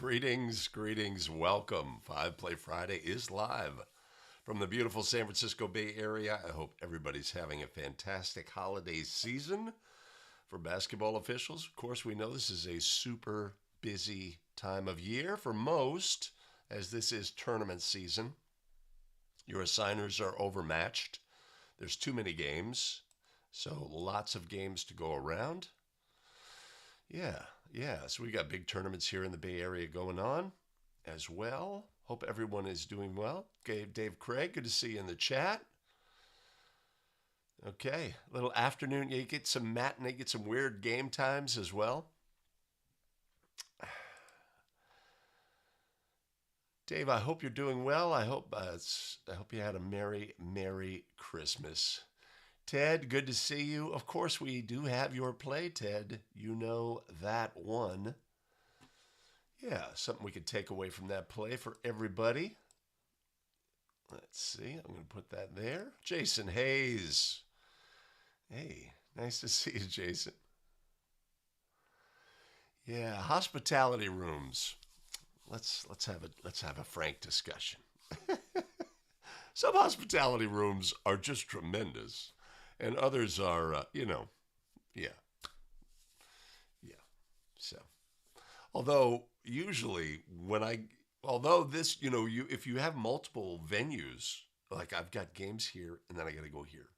Greetings, greetings, welcome. Five Play Friday is live from the beautiful San Francisco Bay Area. I hope everybody's having a fantastic holiday season. For basketball officials, of course, we know this is a super busy time of year for most, as this is tournament season. Your assigners are overmatched. There's too many games, so lots of games to go around. Yeah. So we got big tournaments here in the Bay Area going on as well. Hope everyone is doing well. Okay, Dave Craig, good to see you in the chat. Okay, little afternoon. You get some matinee, get some weird game times as well. Dave, I hope you're doing well. I hope you had a merry Christmas. Ted, good to see you. Of course, we do have your play, Ted. You know that one. Yeah, something we could take away from that play for everybody. Let's see. I'm going to put that there. Jason Hayes. Hey, nice to see you, Jason. Yeah, hospitality rooms. Let's have a frank discussion. Some hospitality rooms are just tremendous. And others are, yeah. So, although usually this, if you have multiple venues, like I've got games here and then I got to go here,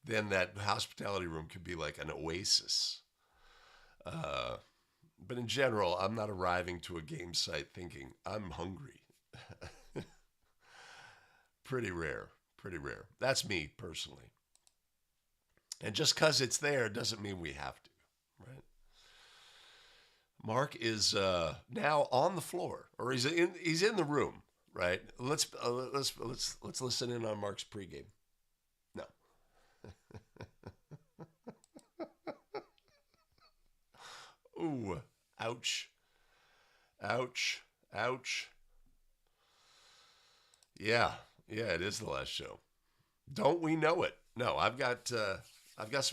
then that hospitality room could be like an oasis. But in general, I'm not arriving to a game site thinking I'm hungry. Pretty rare. That's me personally. And just because it's there doesn't mean we have to, right? Mark is now on the floor, or he's in the room, right? Let's listen in on Mark's pregame. No. Ooh, ouch. Yeah, it is the last show. Don't we know it? No, I've got some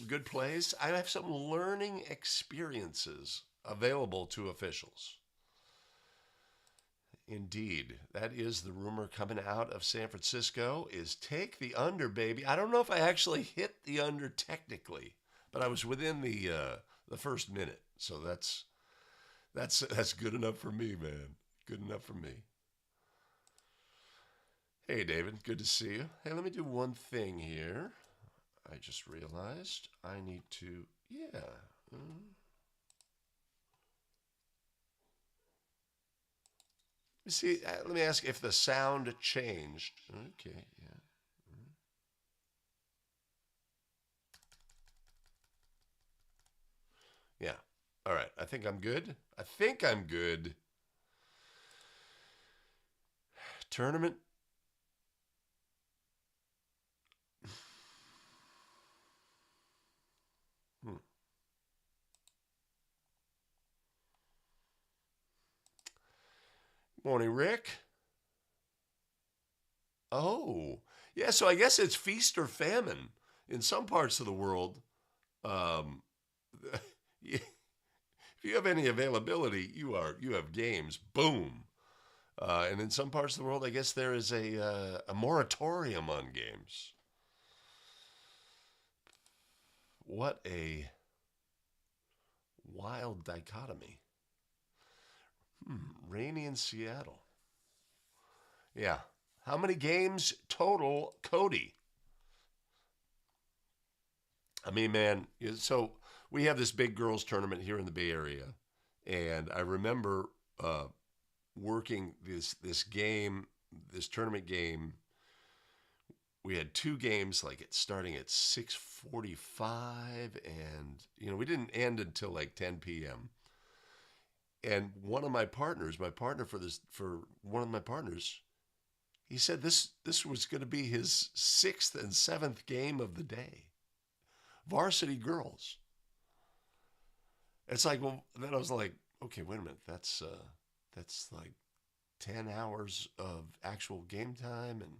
good plays. I have some learning experiences available to officials. Indeed, that is the rumor coming out of San Francisco is take the under, baby. I don't know if I actually hit the under technically, but I was within the first minute. So that's good enough for me, man. Good enough for me. Hey, David, good to see you. Hey, let me do one thing here. I just realized I need to, see, let me ask if the sound changed. Okay, yeah. Yeah. All right. I think I'm good. Tournament. Morning, Rick. Oh, yeah. So I guess it's feast or famine in some parts of the world. If you have any availability, you have games. Boom. And in some parts of the world, I guess there is a moratorium on games. What a wild dichotomy. Rainy in Seattle. Yeah. How many games total, Cody? I mean, man, so we have this big girls tournament here in the Bay Area. And I remember working this tournament game. We had two games starting at 6:45 and we didn't end until like 10 p.m. And one of my partners, he said this was going to be his sixth and seventh game of the day. Varsity girls. It's like, well, then I was like, okay, wait a minute. That's like 10 hours of actual game time. And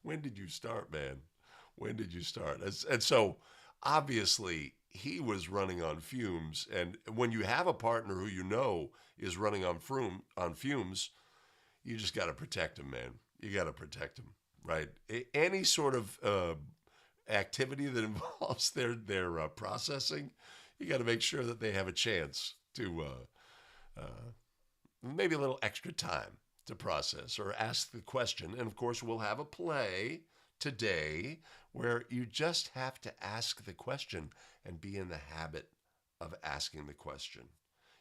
when did you start, man? When did you start? And so obviously he was running on fumes. And when you have a partner who you know is running on fumes, you just got to protect him, man. You got to protect him, right? Any sort of activity that involves their processing, you got to make sure that they have a chance to maybe a little extra time to process or ask the question. And of course, we'll have a play today where you just have to ask the question and be in the habit of asking the question.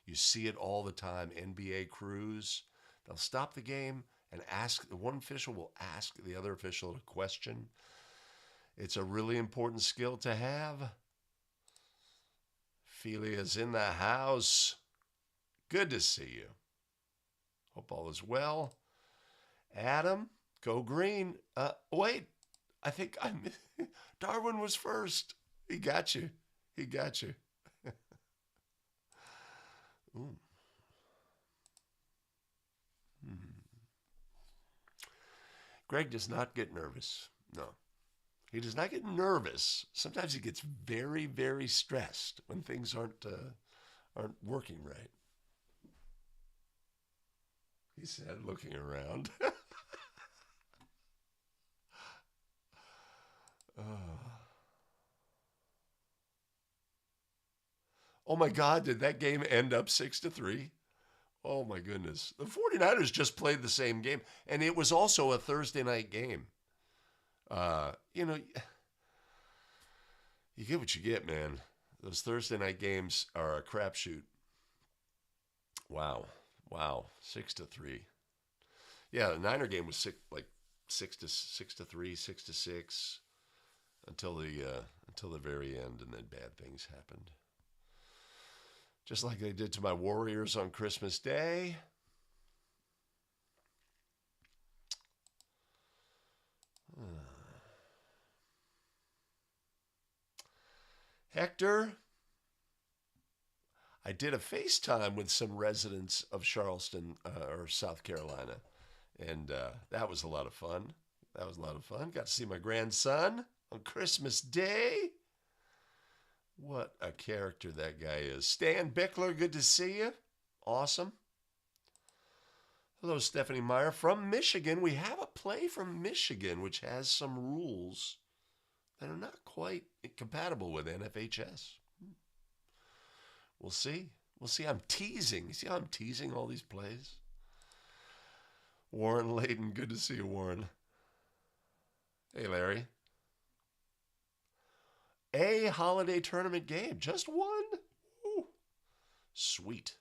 You see it all the time. NBA crews, they'll stop the game and ask, one official will ask the other official a question. It's a really important skill to have. Philia's in the house. Good to see you. Hope all is well. Adam, go green. Wait, I think Darwin was first. He got you. He got you. Ooh. Greg does not get nervous. No. He does not get nervous. Sometimes he gets very, very stressed when things aren't working right. He said, looking around. Oh my God, did that game end up 6-3? Oh my goodness. The 49ers just played the same game, and it was also a Thursday night game. You know, you get what you get, man. Those Thursday night games are a crapshoot. Wow. 6-3. Yeah, the Niner game was 6-3, 6-6 until the very end, and then bad things happened. Just like they did to my Warriors on Christmas Day. Hector, I did a FaceTime with some residents of Charleston or South Carolina, and that was a lot of fun. Got to see my grandson on Christmas Day. What a character that guy is. Stan Bickler, good to see you. Awesome. Hello, Stephanie Meyer from Michigan. We have a play from Michigan which has some rules that are not quite compatible with NFHS. We'll see. I'm teasing. See how I'm teasing all these plays? Warren Layton, good to see you, Warren. Hey, Larry. A holiday tournament game. Just one? Ooh. Sweet.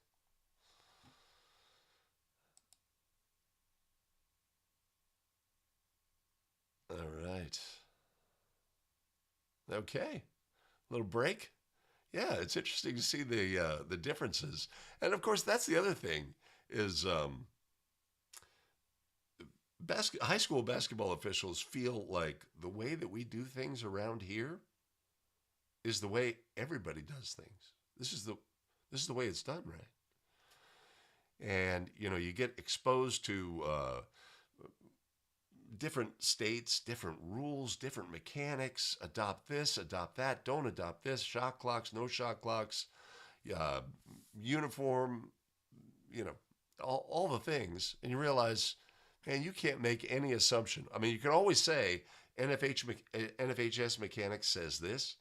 All right. Okay. Little break. Yeah, it's interesting to see the differences. And of course, that's the other thing is high school basketball officials feel like the way that we do things around here is the way everybody does things. This is the way it's done, right? And you get exposed to different states, different rules, different mechanics. Adopt this, adopt that. Don't adopt this. Shot clocks, no shot clocks. Uniform. All the things, and you realize, man, you can't make any assumption. I mean, you can always say NFHS mechanics says this.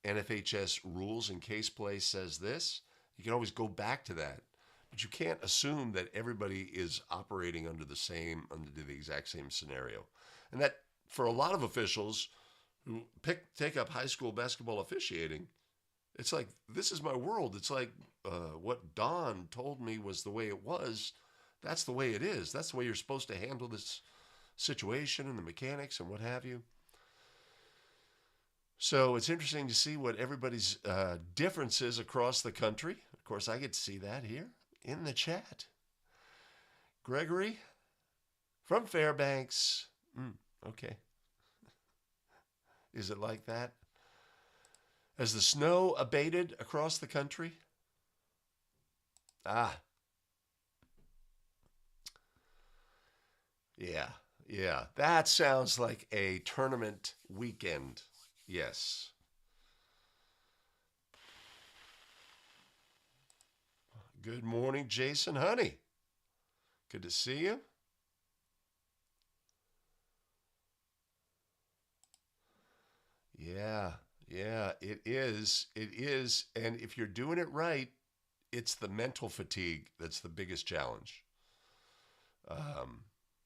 NFHS rules and case play says this. You can always go back to that. But you can't assume that everybody is operating under the exact same scenario. And that, for a lot of officials who take up high school basketball officiating, it's like, this is my world. It's like what Don told me was the way it was. That's the way it is. That's the way you're supposed to handle this situation and the mechanics and what have you. So it's interesting to see what everybody's differences across the country. Of course, I get to see that here in the chat. Gregory from Fairbanks. Okay. Is it like that? Has the snow abated across the country? Yeah. That sounds like a tournament weekend. Yes. Good morning, Jason Honey. Good to see you. Yeah, it is. It is. And if you're doing it right, it's the mental fatigue that's the biggest challenge. Um,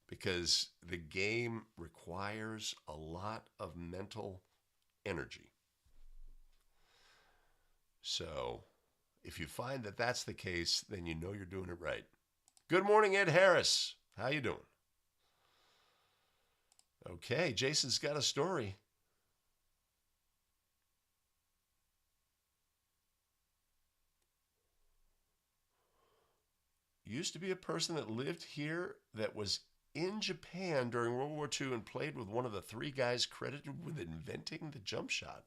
because the game requires a lot of mental energy. So if you find that that's the case, then you know you're doing it right. Good morning, Ed Harris. How you doing? Okay, Jason's got a story. Used to be a person that lived here that was in Japan during World War II and played with one of the three guys credited with inventing the jump shot.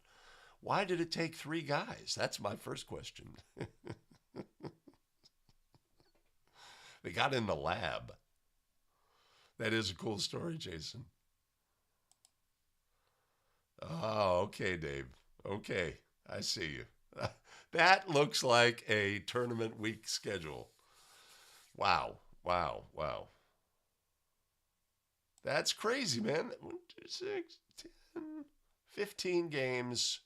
Why did it take three guys? That's my first question. They got in the lab. That is a cool story, Jason. Oh, okay, Dave. Okay, I see you. That looks like a tournament week schedule. Wow, wow, wow. That's crazy, man. 1, 2, 6, 10, 15 games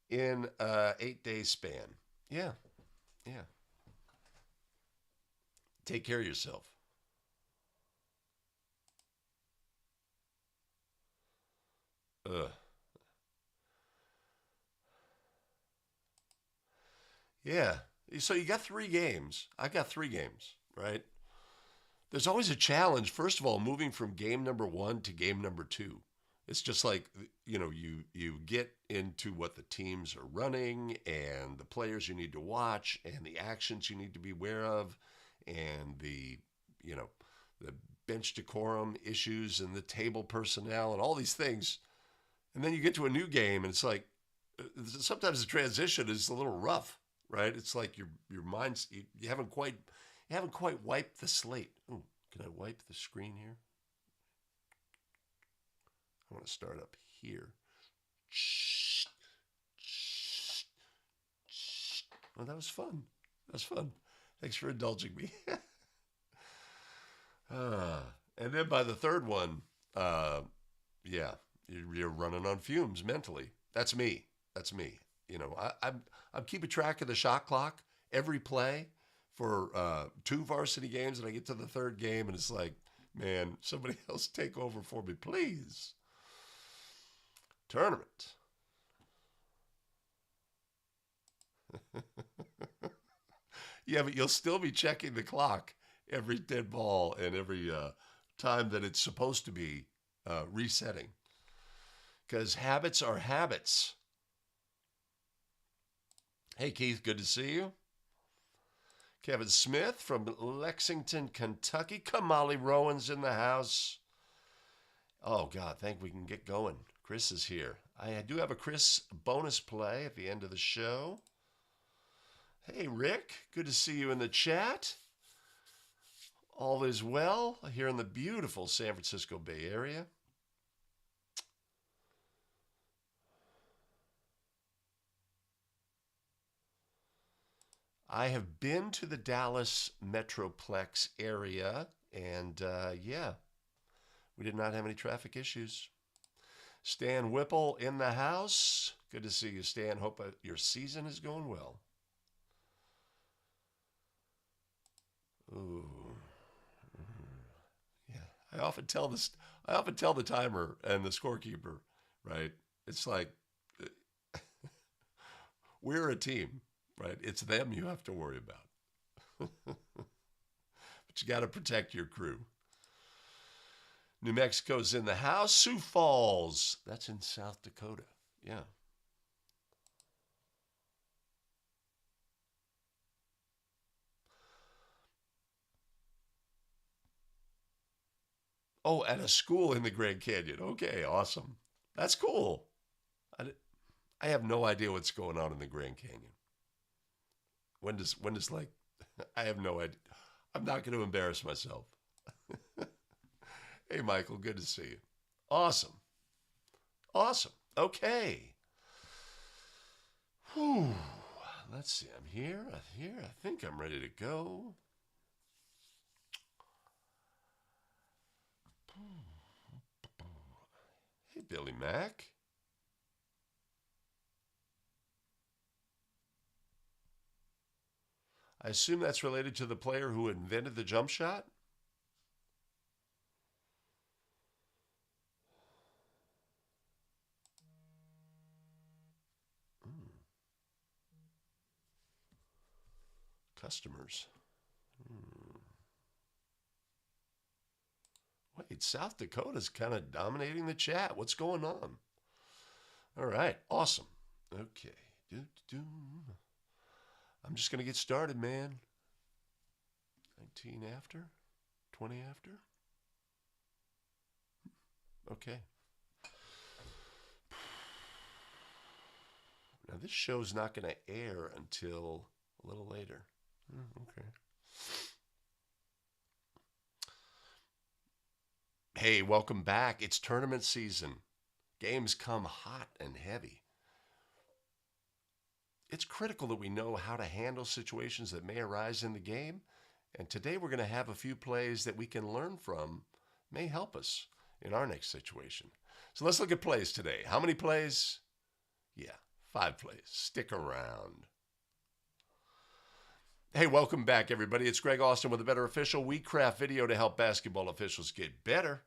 in a 8-day span. Yeah, yeah. Take care of yourself. Ugh. Yeah. So you got 3 games. I got 3 games, right? There's always a challenge, first of all, moving from game number 1 to game number 2. It's just like, you get into what the teams are running and the players you need to watch and the actions you need to be aware of and you know, the bench decorum issues and the table personnel and all these things. And then you get to a new game and it's like, sometimes the transition is a little rough, right? It's like your mind's, you haven't quite wiped the slate. Ooh, can I wipe the screen here? I want to start up here. Oh, that was fun. That was fun. Thanks for indulging me. And then by the third one, yeah, you're running on fumes mentally. That's me. That's me. I'm keeping track of the shot clock every play for 2 varsity games, and I get to the third game, and it's like, man, somebody else take over for me, please. Tournament. Yeah, but you'll still be checking the clock every dead ball and every time that it's supposed to be resetting. Because habits are habits. Hey, Keith, good to see you. Kevin Smith from Lexington, Kentucky. Kamali Rowan's in the house. Oh, God, think we can get going. Chris is here. I do have a Chris bonus play at the end of the show. Hey, Rick, good to see you in the chat. All is well here in the beautiful San Francisco Bay Area. I have been to the Dallas Metroplex area, and yeah, we did not have any traffic issues. Stan Whipple in the house. Good to see you, Stan. Hope your season is going well. Ooh. Yeah. I often tell the timer and the scorekeeper, right? It's like we're a team, right? It's them you have to worry about. But you got to protect your crew. New Mexico's in the house. Sioux Falls. That's in South Dakota. Yeah. Oh, at a school in the Grand Canyon. Okay, awesome. That's cool. I have no idea what's going on in the Grand Canyon. When does like, I have no idea. I'm not going to embarrass myself. Hey, Michael, good to see you. Awesome. Awesome. Okay. Whew. Let's see. I'm here. I think I'm ready to go. Hey, Billy Mack. I assume that's related to the player who invented the jump shot? Customers. Wait, South Dakota's kind of dominating the chat. What's going on? All right, awesome. Okay. I'm just going to get started, man. 19 after? 20 after? Okay. Now, this show's not going to air until a little later. Okay. Hey, welcome back. It's tournament season. Games come hot and heavy. It's critical that we know how to handle situations that may arise in the game. And today we're going to have a few plays that we can learn from, may help us in our next situation. So let's look at plays today. How many plays? Yeah, 5 plays. Stick around. Hey, welcome back, everybody. It's Greg Austin with a Better Official. We craft video to help basketball officials get better.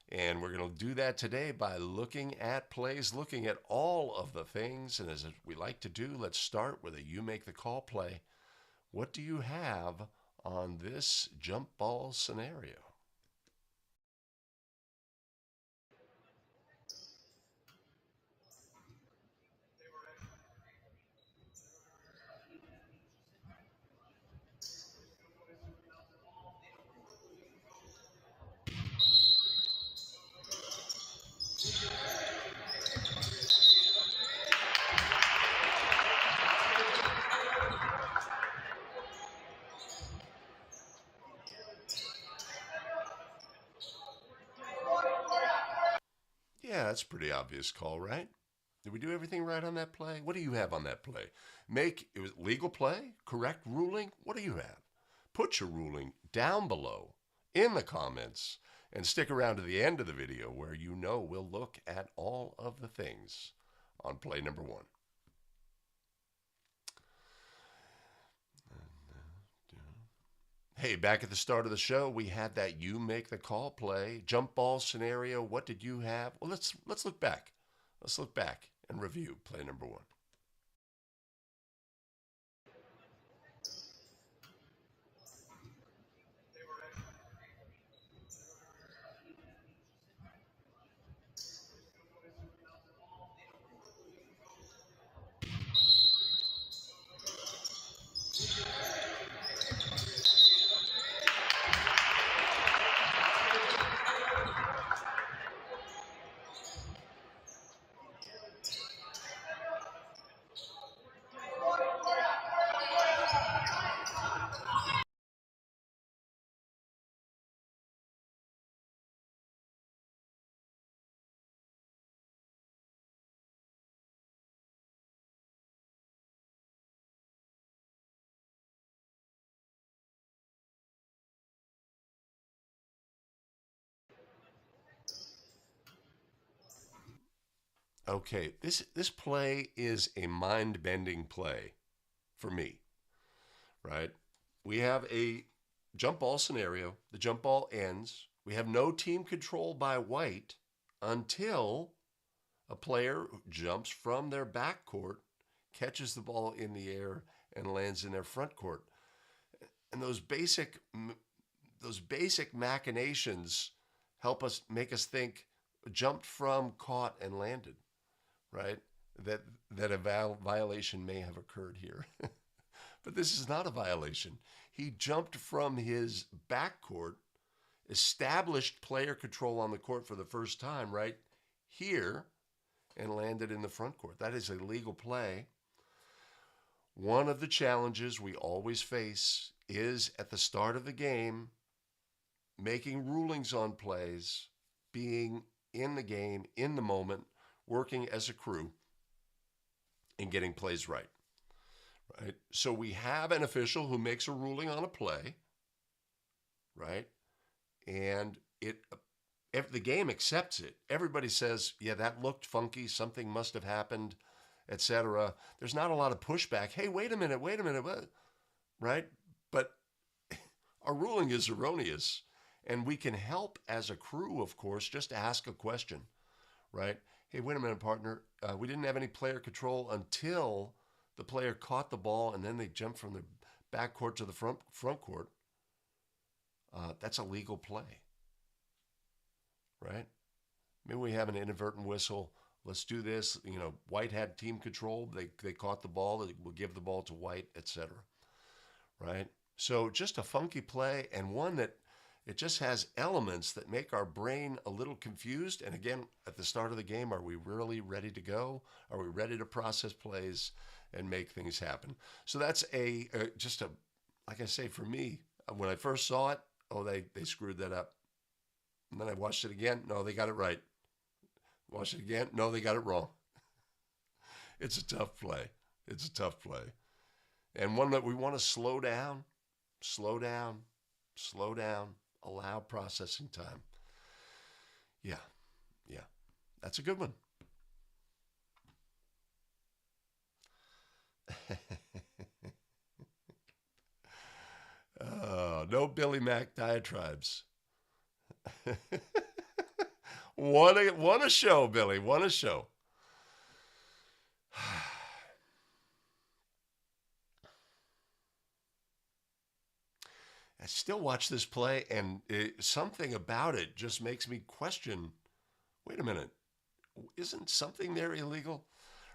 And we're going to do that today by looking at plays, looking at all of the things. And as we like to do, let's start with a you make the call play. What do you have on this jump ball scenario? Yeah, that's a pretty obvious call, right? Did we do everything right on that play? What do you have on that play? It was legal play? Correct ruling? What do you have? Put your ruling down below in the comments and stick around to the end of the video where you know we'll look at all of the things on play number 1. Hey, back at the start of the show, we had that you make the call play, jump ball scenario. What did you have? Well, let's look back. Let's look back and review play number 1. Okay, this play is a mind-bending play for me, right? We have a jump ball scenario. The jump ball ends. We have no team control by white until a player jumps from their back court, catches the ball in the air, and lands in their front court. And those basic machinations make us think jumped from, caught, and landed, right? That a violation may have occurred here. But this is not a violation. He jumped from his backcourt, established player control on the court for the first time right here, and landed in the front court. That is a legal play. One of the challenges we always face is at the start of the game, making rulings on plays, being in the game, in the moment, working as a crew, and getting plays right. right? So we have an official who makes a ruling on a play, right? And if the game accepts it. Everybody says, yeah, that looked funky. Something must have happened, etc. There's not a lot of pushback. Hey, wait a minute, what? Right? But our ruling is erroneous. And we can help as a crew, of course, just ask a question, right? Hey, wait a minute, partner. We didn't have any player control until the player caught the ball and then they jumped from the back court to the front court. That's a legal play, right? Maybe we have an inadvertent whistle. Let's do this. White had team control. They caught the ball. They will give the ball to White, etc. Right? So just a funky play, and one that it just has elements that make our brain a little confused. And again, at the start of the game, are we really ready to go? Are we ready to process plays and make things happen? So that's like I say, for me, when I first saw it, they screwed that up. And then I watched it again. No, they got it right. Watch it again. No, they got it wrong. It's a tough play. It's a tough play. And one that we want to slow down, allow processing time. Yeah. That's a good one. No Billy Mack diatribes. Won a show, Billy. Won a show. I still watch this play, and something about it just makes me question, wait a minute, isn't something there illegal?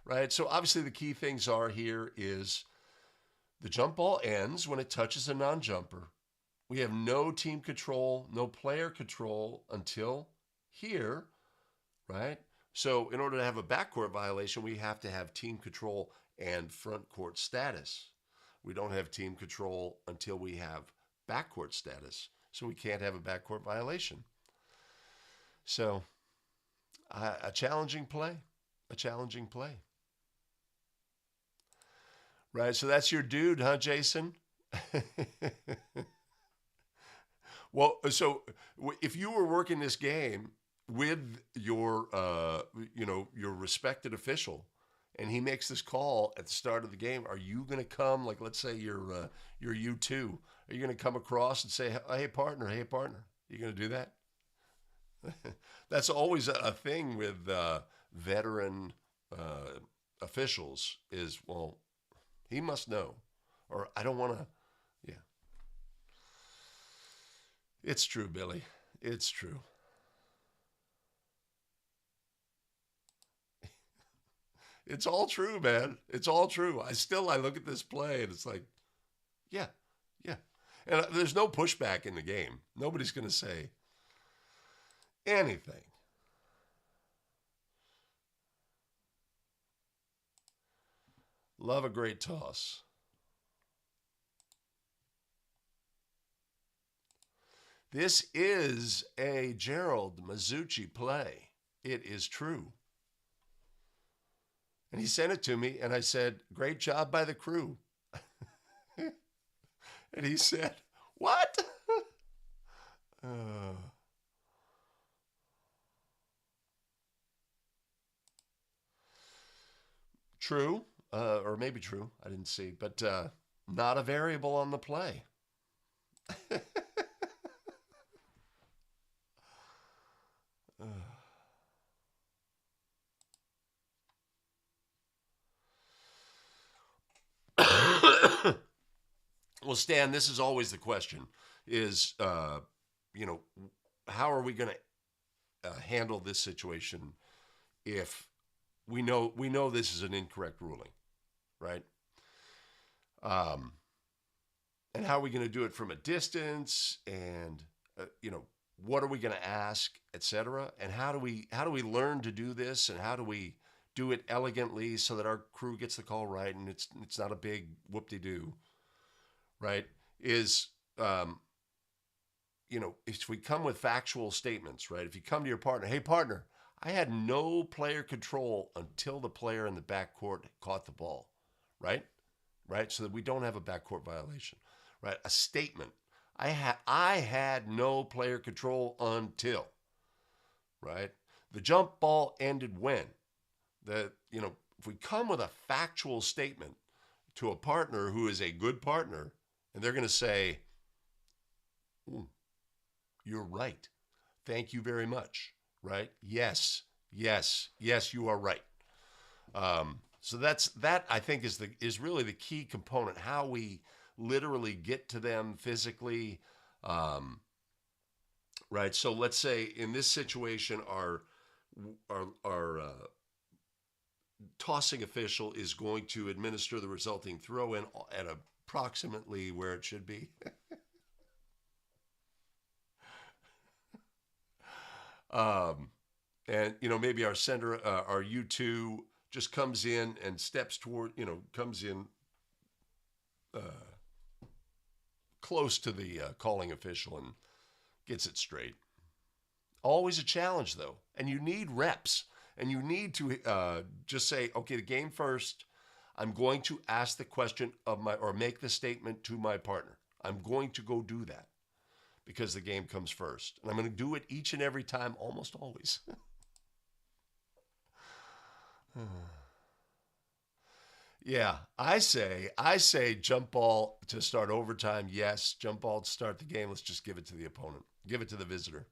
Right? So obviously the key things here is the jump ball ends when it touches a non-jumper. We have no team control, no player control until here, right? So in order to have a backcourt violation, we have to have team control and front court status. We don't have team control until we have backcourt status, so we can't have a backcourt violation. So a challenging play. Right, so that's your dude, huh, Jason? Well, so if you were working this game with your respected official, and he makes this call at the start of the game, are you going to come, like, let's say you're U2, are you going to come across and say, hey, partner? You going to do that? That's always a thing with veteran officials is, well, he must know, or I don't want to, yeah. It's true, Billy. It's true. It's all true, man. It's all true. I look at this play and it's like, yeah. And there's no pushback in the game. Nobody's going to say anything. Love a great toss. This is a Gerald Mazzucci play. It is true. And he sent it to me, and I said, great job by the crew. And he said, what? True, or maybe true. I didn't see, but not a variable on the play. Well, Stan, this is always the question: is how are we going to handle this situation if we know this is an incorrect ruling, right? And how are we going to do it from a distance? And what are we going to ask, etc. And how do we learn to do this? And how do we do it elegantly so that our crew gets the call right and it's not a big whoop-de-doo, right? Is if we come with factual statements, right? If you come to your partner, hey partner, I had no player control until the player in the backcourt caught the ball, right? right? So that we don't have a backcourt violation, right? A statement. I had no player control until, right? The jump ball ended when. If we come with a factual statement to a partner who is a good partner, and they're going to say, you're right. Thank you very much, right? Yes, you are right. So that I think is really the key component, how we literally get to them physically, right? So let's say in this situation, our tossing official is going to administer the resulting throw in at approximately where it should be. And maybe our center, our U2 just comes in and steps toward, comes in close to the calling official and gets it straight. Always a challenge, though, and you need reps, and you need to just say, okay, the game first. I'm going to ask the question or make the statement to my partner. I'm going to go do that because the game comes first, and I'm going to do it each and every time, almost always. Yeah, I say jump ball to start overtime. Yes, jump ball to start the game. Let's just give it to the opponent. Give it to the visitor.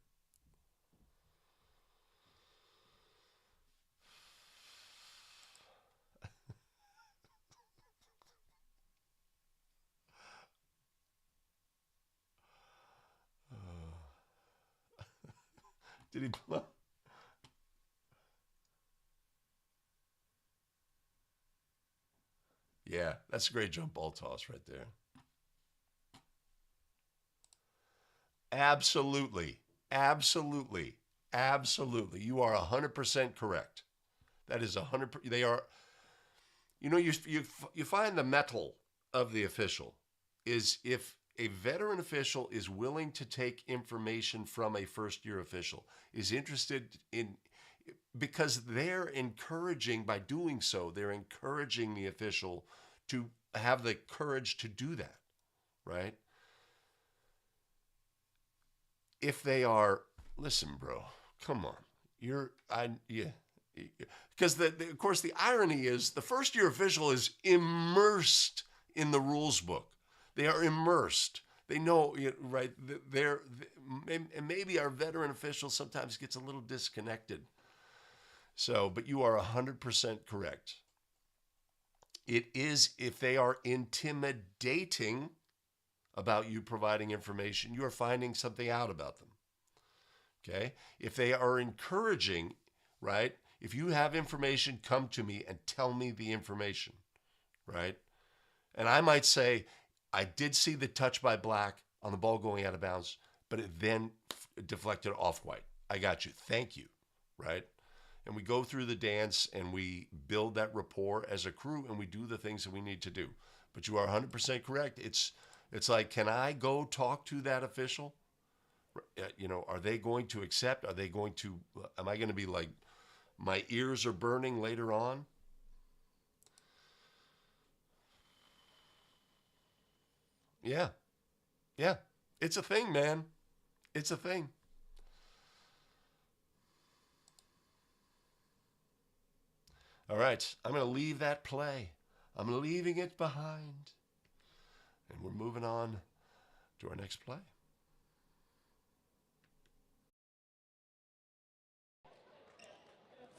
Did he blow? Yeah, that's a great jump ball toss right there. Absolutely. Absolutely. Absolutely. You are 100% correct. That is 100%. They are, you find the mettle of the official is if a veteran official is willing to take information from a first-year official, is interested in, because they're encouraging, by doing so, they're encouraging the official to have the courage to do that, right? If they are, listen, bro, come on, because of course the irony is the first year official is immersed in the rules book. They are immersed. They know, right? And maybe our veteran official sometimes gets a little disconnected. So, but you are 100% correct. It is if they are intimidating about you providing information, you are finding something out about them. Okay? If they are encouraging, right? If you have information, come to me and tell me the information, right? And I might say, I did see the touch by Black on the ball going out of bounds, but it then deflected off White. I got you. Thank you, right? And we go through the dance and we build that rapport as a crew and we do the things that we need to do. But you are 100% correct. It's like, can I go talk to that official? Are they going to accept? Am I going to be like, my ears are burning later on? Yeah. Yeah. It's a thing, man. It's a thing. All right. I'm going to leave that play. I'm leaving it behind. And we're moving on to our next play.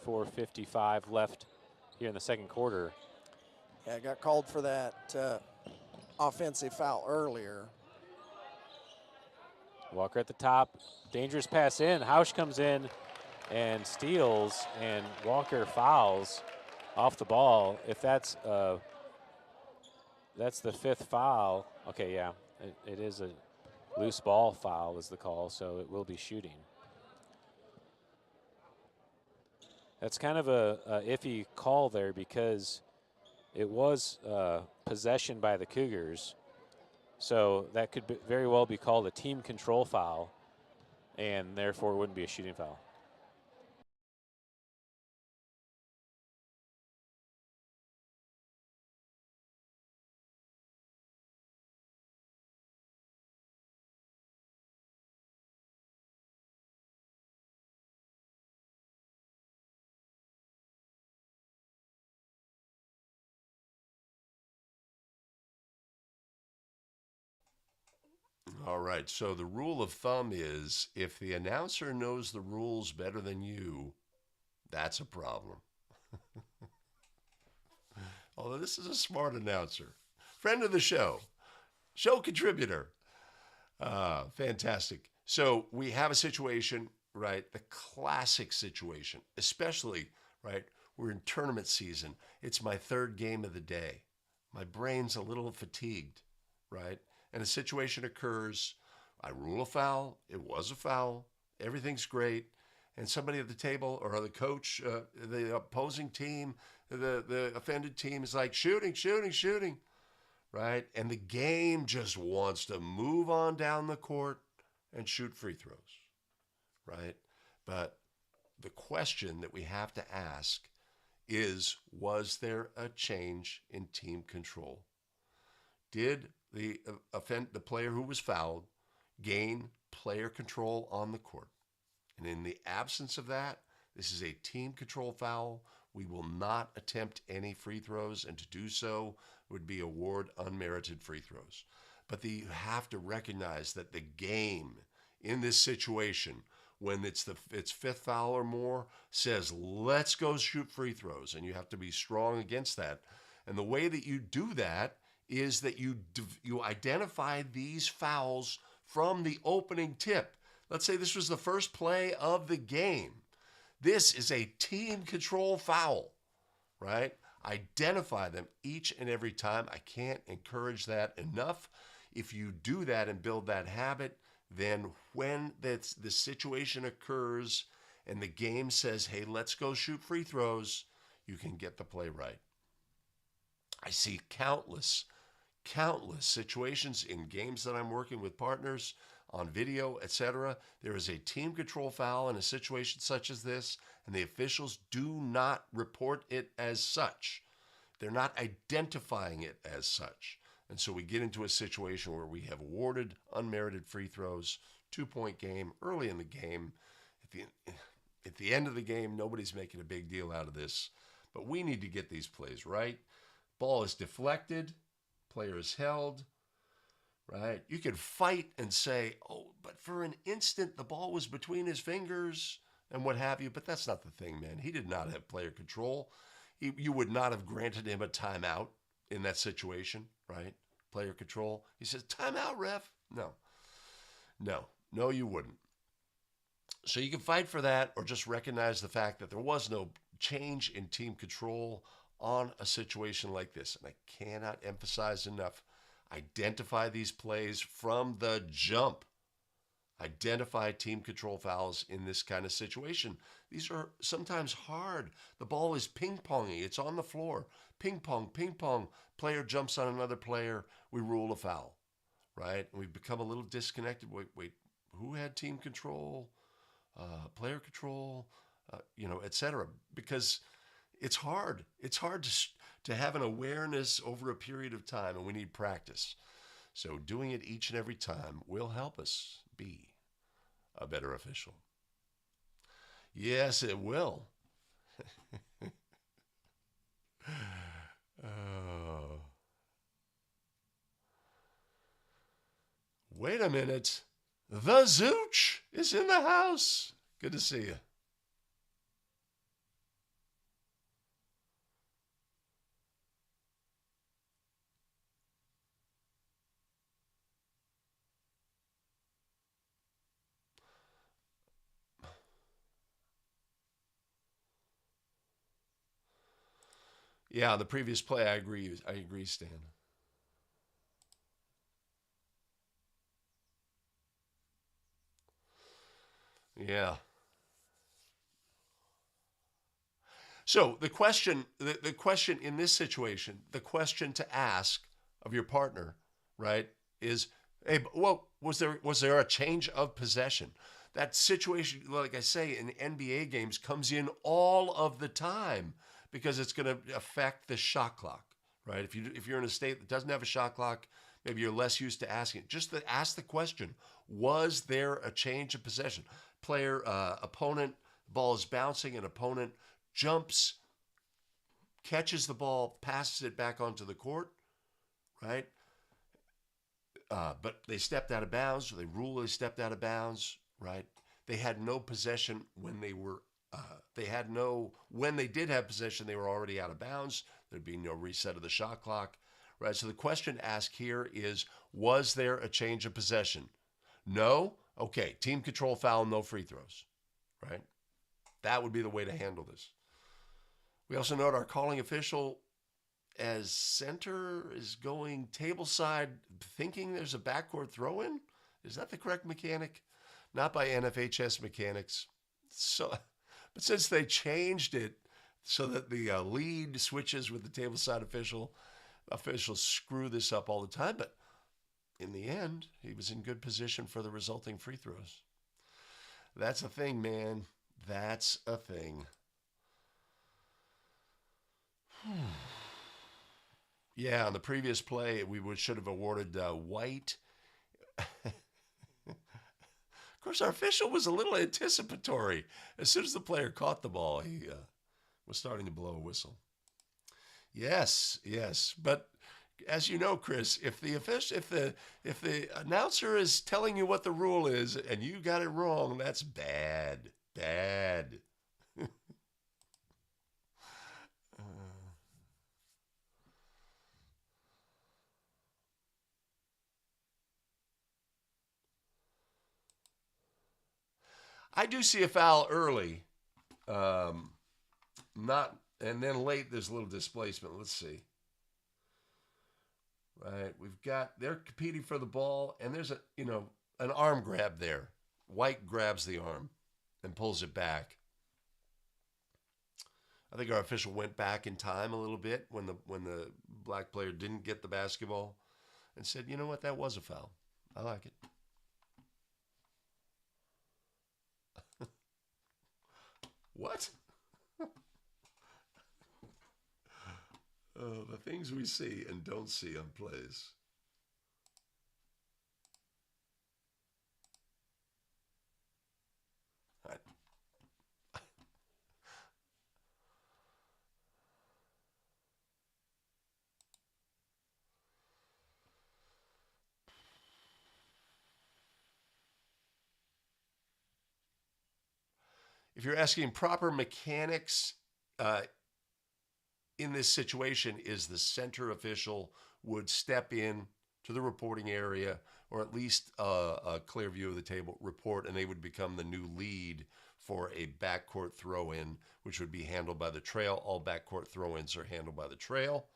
4:55 left here in the second quarter. Yeah, I got called for that offensive foul earlier. Walker at the top, dangerous pass in. Hausch comes in and steals, and Walker fouls off the ball. If that's the fifth foul. Okay, yeah, it is a loose ball foul is the call, so it will be shooting. That's kind of a iffy call there because it was possession by the Cougars. So that could very well be called a team control foul, and therefore wouldn't be a shooting foul. All right. So the rule of thumb is if the announcer knows the rules better than you, that's a problem. Although this is a smart announcer, friend of the show contributor. Fantastic. So we have a situation, right? The classic situation, especially, right? We're in tournament season. It's my third game of the day. My brain's a little fatigued, right? And a situation occurs. I rule a foul. It was a foul. Everything's great. And somebody at the table or the coach, the opposing team, the offended team is like, shooting, shooting, shooting, right? And the game just wants to move on down the court and shoot free throws, right? But the question that we have to ask is, was there a change in team control? Did the player who was fouled gain player control on the court? And in the absence of that, this is a team control foul. We will not attempt any free throws, and to do so would be award unmerited free throws. But you have to recognize that the game in this situation, when it's fifth foul or more, says, let's go shoot free throws. And you have to be strong against that. And the way that you do that is that you identify these fouls from the opening tip. Let's say this was the first play of the game. This is a team control foul, right? Identify them each and every time. I can't encourage that enough. If you do that and build that habit, then when the situation occurs and the game says, hey, let's go shoot free throws, you can get the play right. I see countless situations in games that I'm working with partners on video, etc. There is a team control foul in a situation such as this, and the officials do not report it as such. They're not identifying it as such. And so we get into a situation where we have awarded unmerited free throws, 2-point game, early in the game. At the end of the game, nobody's making a big deal out of this. But we need to get these plays right. Ball is deflected. Player is held. Right? You could fight and say, oh, but for an instant, the ball was between his fingers and what have you. But that's not the thing, man. He did not have player control. You would not have granted him a timeout in that situation, right? Player control. He says, timeout, ref. No, you wouldn't. So you can fight for that or just recognize the fact that there was no change in team control on a situation like this. And I cannot emphasize enough, identify these plays from the jump. Identify team control fouls in this kind of situation. These are sometimes hard. The ball is ping-ponging. It's on the floor. Ping-pong, ping-pong. Player jumps on another player. We rule a foul, right? And we become a little disconnected. Wait, who had team control? Player control? etc. Because it's hard. It's hard to have an awareness over a period of time, and we need practice. So doing it each and every time will help us be a better official. Yes, it will. Oh. Wait a minute. The Zooch is in the house. Good to see you. Yeah, the previous play, I agree, Stan. Yeah. So the question in this situation, the question to ask of your partner, right, is, hey, well, was there a change of possession? That situation, like I say, in NBA games comes in all of the time because it's going to affect the shot clock, right? If you're in a state that doesn't have a shot clock, maybe you're less used to asking it. Just to ask the question, was there a change of possession? Player, opponent, ball is bouncing, an opponent jumps, catches the ball, passes it back onto the court, right? but they stepped out of bounds. They ruled they stepped out of bounds, right? They had no possession when they were. When they did have possession, they were already out of bounds. There'd be no reset of the shot clock, right? So the question asked here is, was there a change of possession? No? Okay, team control foul, no free throws, right? That would be the way to handle this. We also note our calling official as center is going table side, thinking there's a backcourt throw-in. Is that the correct mechanic? Not by NFHS mechanics. So, but since they changed it so that the lead switches with the table side official, officials screw this up all the time. But in the end, he was in good position for the resulting free throws. That's a thing, man. That's a thing. Yeah, on the previous play, we should have awarded White. Of course, our official was a little anticipatory. As soon as the player caught the ball, he was starting to blow a whistle. Yes, but as you know, Chris, if the announcer is telling you what the rule is and you got it wrong, that's bad. I do see a foul early, not, and then late there's a little displacement. Let's see. Right, they're competing for the ball, and there's an arm grab there. White grabs the arm and pulls it back. I think our official went back in time a little bit when the black player didn't get the basketball and said, you know what, that was a foul. I like it. What? Oh, the things we see and don't see on plays. Right. If you're asking proper mechanics in this situation, is the center official would step in to the reporting area, or at least a clear view of the table, report, and they would become the new lead for a backcourt throw-in, which would be handled by the trail. All backcourt throw-ins are handled by the trail.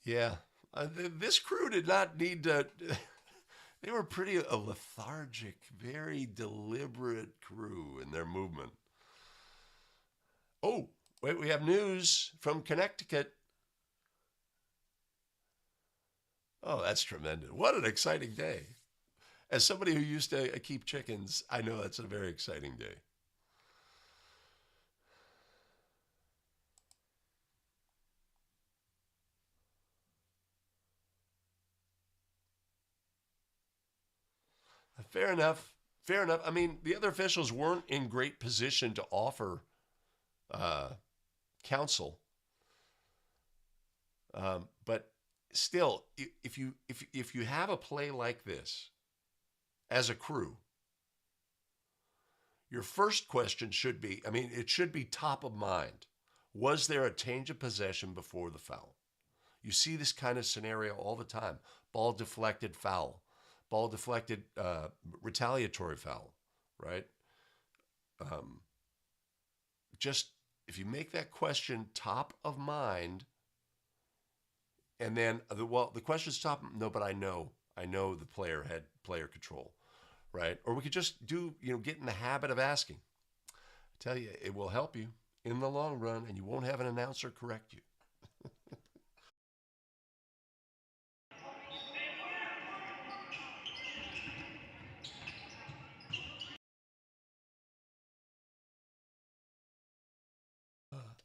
Yeah. This crew did not need to. They were pretty a lethargic, very deliberate crew in their movement. Oh, wait, we have news from Connecticut. Oh, that's tremendous. What an exciting day. As somebody who used to keep chickens, I know that's a very exciting day. Fair enough. I mean, the other officials weren't in great position to offer counsel. But still, if you have a play like this as a crew, your first question should be, it should be top of mind. Was there a change of possession before the foul? You see this kind of scenario all the time. Ball deflected, foul. Ball deflected, retaliatory foul, right? Just if you make that question top of mind, and then, the question's top, no, but I know the player had player control, right? Or we could just get in the habit of asking. I tell you, it will help you in the long run, and you won't have an announcer correct you.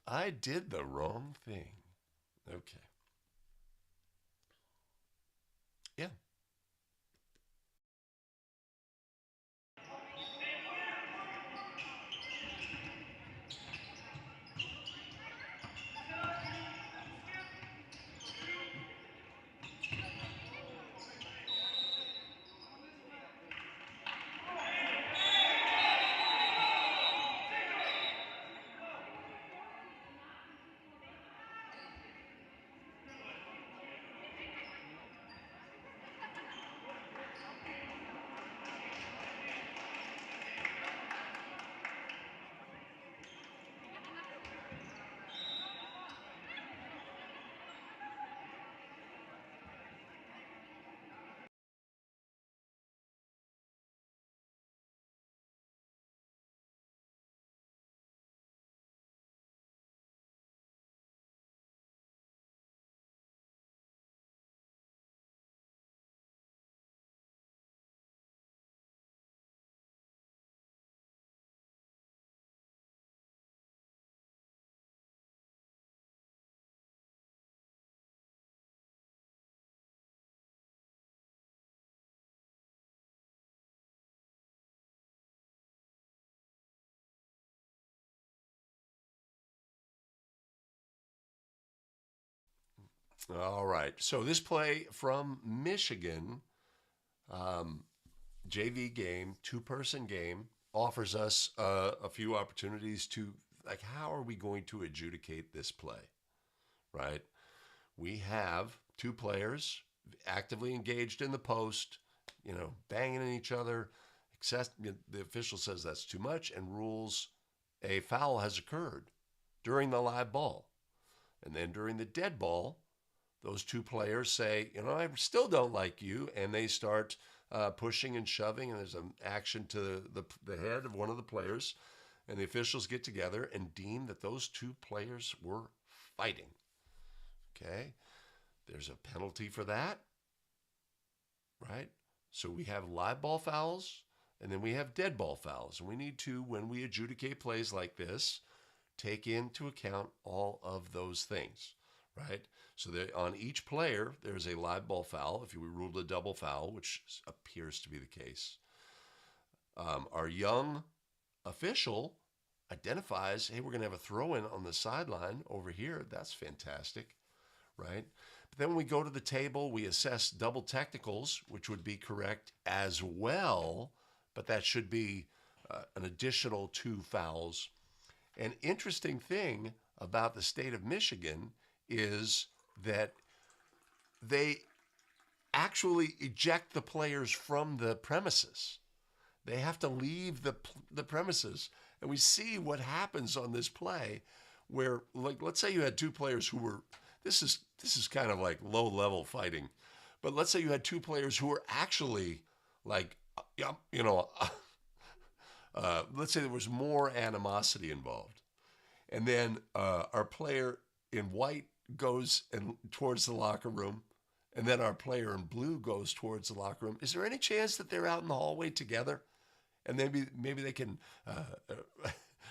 I did the wrong thing. Okay. Yeah. All right. So this play from Michigan, um, JV game, two-person game, offers us a few opportunities to, like, how are we going to adjudicate this play, right? We have two players actively engaged in the post, banging at each other. The official says that's too much and rules a foul has occurred during the live ball. And then during the dead ball, those two players say, I still don't like you, and they start pushing and shoving, and there's an action to the head of one of the players, and the officials get together and deem that those two players were fighting. Okay? There's a penalty for that, right? So we have live ball fouls, and then we have dead ball fouls, and we need to, when we adjudicate plays like this, take into account all of those things, right? So on each player, there's a live ball foul. If we ruled a double foul, which appears to be the case, our young official identifies, hey, we're going to have a throw-in on the sideline over here. That's fantastic, right? But then when we go to the table, we assess double technicals, which would be correct as well, but that should be an additional 2 fouls. An interesting thing about the state of Michigan is that they actually eject the players from the premises. They have to leave the premises. And we see what happens on this play where, like, let's say you had two players who were, this is kind of like low-level fighting, but let's say you had two players who were actually like, let's say there was more animosity involved. And then our player in white goes towards the locker room, and then our player in blue goes towards the locker room. Is there any chance that they're out in the hallway together, and maybe they can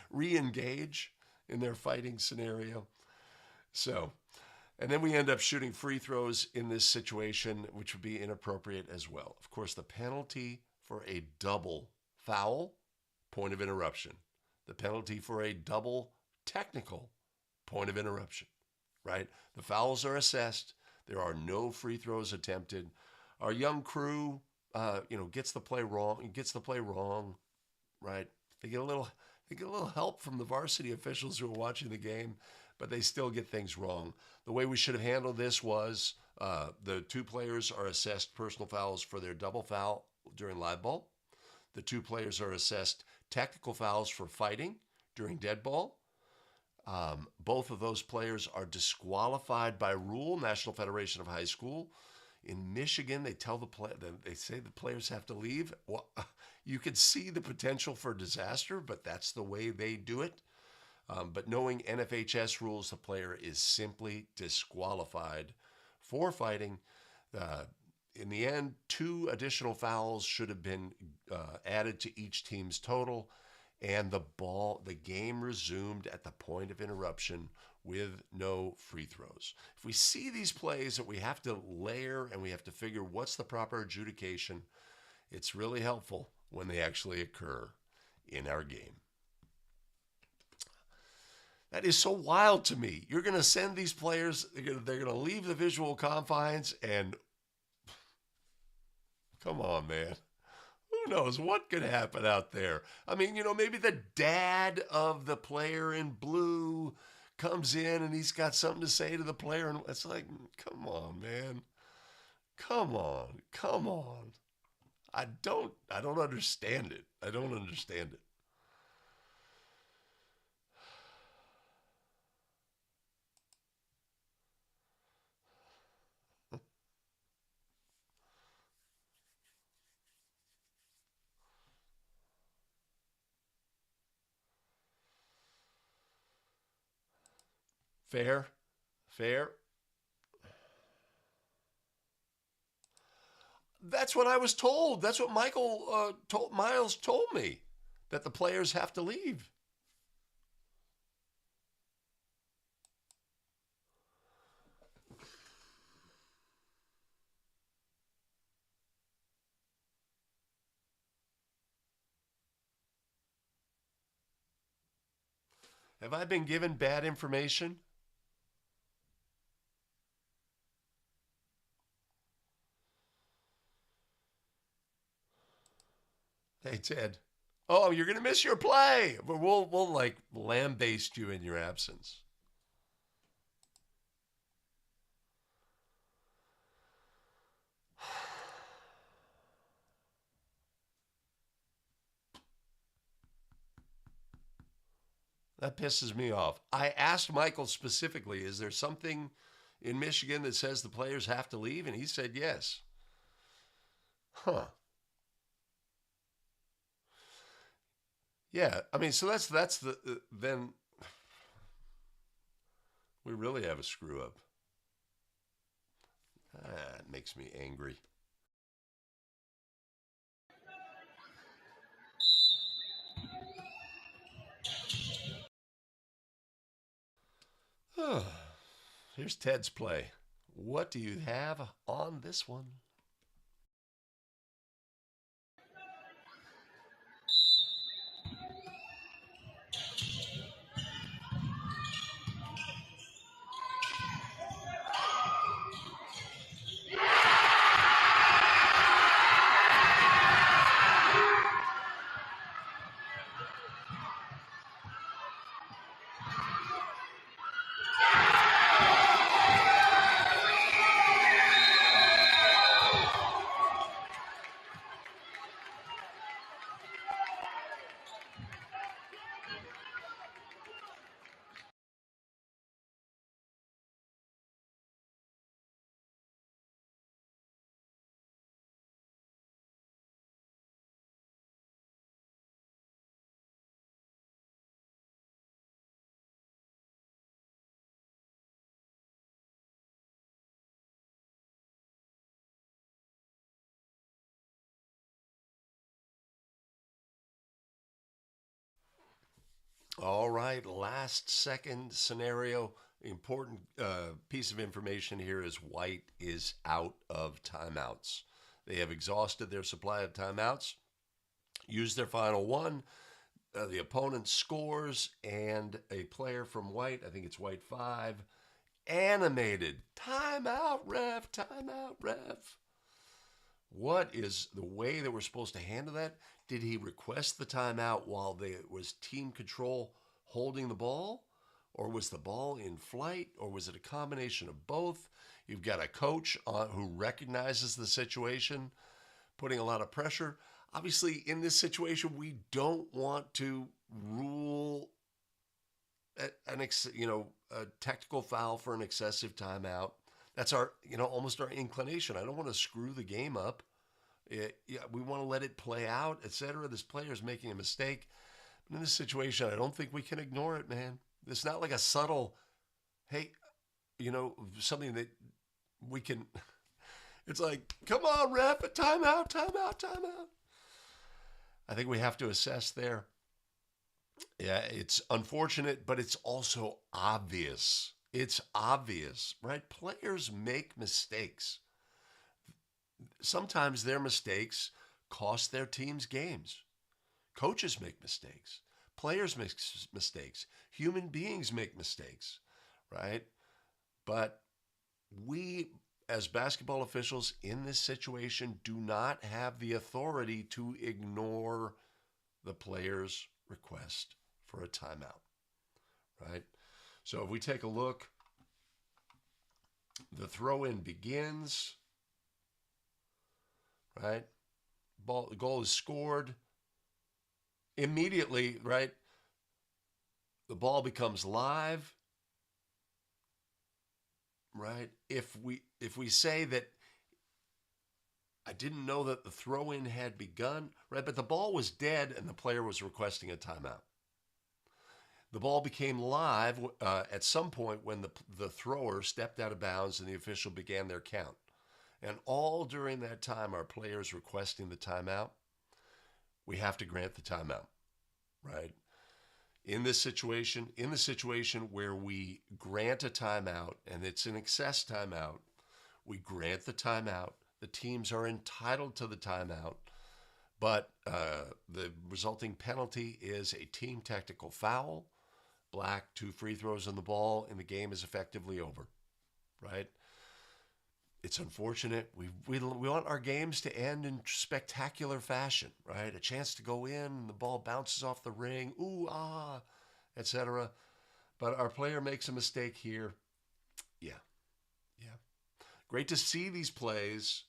re-engage in their fighting scenario? So, and then we end up shooting free throws in this situation, which would be inappropriate as well. Of course, the penalty for a double foul, point of interruption. The penalty for a double technical, point of interruption, right? The fouls are assessed. There are no free throws attempted. Our young crew, gets the play wrong, right? They get a little help from the varsity officials who are watching the game, but they still get things wrong. The way we should have handled this was the two players are assessed personal fouls for their double foul during live ball. The two players are assessed technical fouls for fighting during dead ball. Both of those players are disqualified by rule, National Federation of High School. In Michigan, they say the players have to leave. Well, you could see the potential for disaster, but that's the way they do it. But knowing NFHS rules, the player is simply disqualified for fighting. In the end, 2 additional fouls should have been added to each team's total. and the game resumed at the point of interruption with no free throws. If we see these plays that we have to layer and we have to figure what's the proper adjudication, it's really helpful when they actually occur in our game. That is so wild to me. You're going to send these players, they're going to leave the visual confines, and come on, man. Who knows what could happen out there? I mean, maybe the dad of the player in blue comes in and he's got something to say to the player, and it's like, come on, man. Come on. I don't understand it. I don't understand it. Fair. That's what I was told. That's what Miles told me, that the players have to leave. Have I been given bad information? Hey, Ted. Oh, you're going to miss your play. But we'll like lambaste you in your absence. That pisses me off. I asked Michael specifically, is there something in Michigan that says the players have to leave? And he said yes. Huh. Yeah, I mean, so that's then we really have a screw up. It makes me angry. Here's Ted's play. What do you have on this one? All right, last second scenario. Important piece of information here is White is out of timeouts. They have exhausted their supply of timeouts, used their final one. The opponent scores, and a player from White, I think it's White 5, animated. Timeout, ref, timeout, ref. What is the way that we're supposed to handle that? Did he request the timeout while there was team control holding the ball? Or was the ball in flight? Or was it a combination of both? You've got a coach who recognizes the situation, putting a lot of pressure. Obviously, in this situation, we don't want to rule a technical foul for an excessive timeout. That's almost our inclination. I don't want to screw the game up. We want to let it play out, etc. This player is making a mistake. But in this situation, I don't think we can ignore it, man. It's not like a subtle, hey, something that we can. It's like, come on, ref, a timeout. I think we have to assess there. Yeah, it's unfortunate, but it's also obvious. It's obvious, right? Players make mistakes. Sometimes their mistakes cost their teams games. Coaches make mistakes. Players make mistakes. Human beings make mistakes, right? But we, as basketball officials in this situation, do not have the authority to ignore the player's request for a timeout, right? So if we take a look, the throw in begins, right? Goal is scored. Immediately, right? The ball becomes live, right? If we say that I didn't know that the throw in had begun, right? But the ball was dead and the player was requesting a timeout. The ball became live at some point when the thrower stepped out of bounds and the official began their count. And all during that time, our players requesting the timeout, we have to grant the timeout, right? In the situation where we grant a timeout and it's an excess timeout, we grant the timeout. The teams are entitled to the timeout, but the resulting penalty is a team technical foul. Black, 2 free throws on the ball, and the game is effectively over, right? It's unfortunate. We want our games to end in spectacular fashion, right? A chance to go in, the ball bounces off the ring, ooh, ah, etc. But our player makes a mistake here. Yeah, yeah. Great to see these plays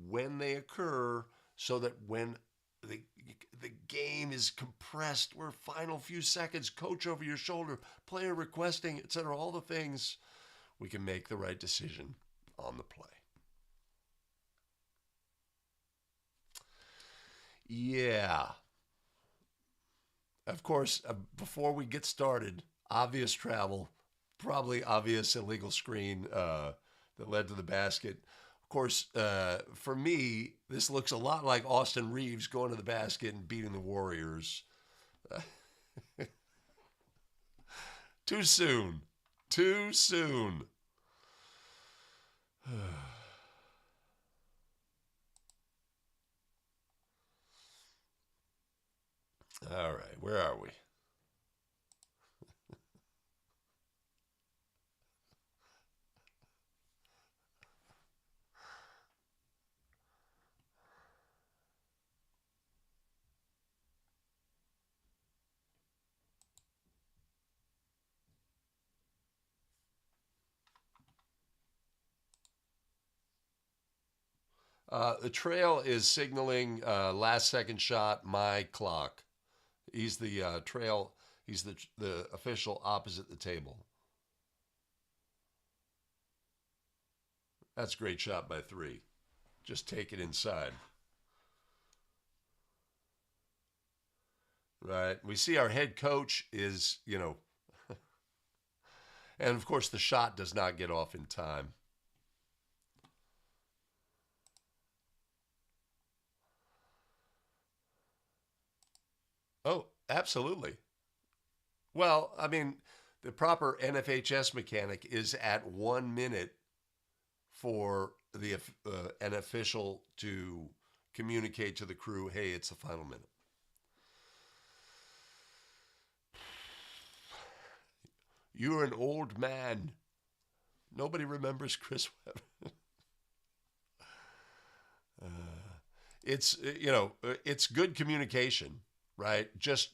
when they occur so that when the game is compressed, we're final few seconds, coach over your shoulder, player requesting, etc., all the things, we can make the right decision on the play. Yeah. Of course, before we get started, obvious travel, probably obvious illegal screen that led to the basket. Of course, for me, this looks a lot like Austin Reeves going to the basket and beating the Warriors. Too soon. Too soon. All right, where are we? The trail is signaling last second shot, my clock. He's the trail. He's the official opposite the table. That's a great shot by 3. Just take it inside. Right. We see our head coach is, and of course the shot does not get off in time. Oh, absolutely. Well, I mean, the proper NFHS mechanic is at 1 minute for an official to communicate to the crew, hey, it's the final minute. You're an old man. Nobody remembers Chris Webber. It's good communication, right? Just,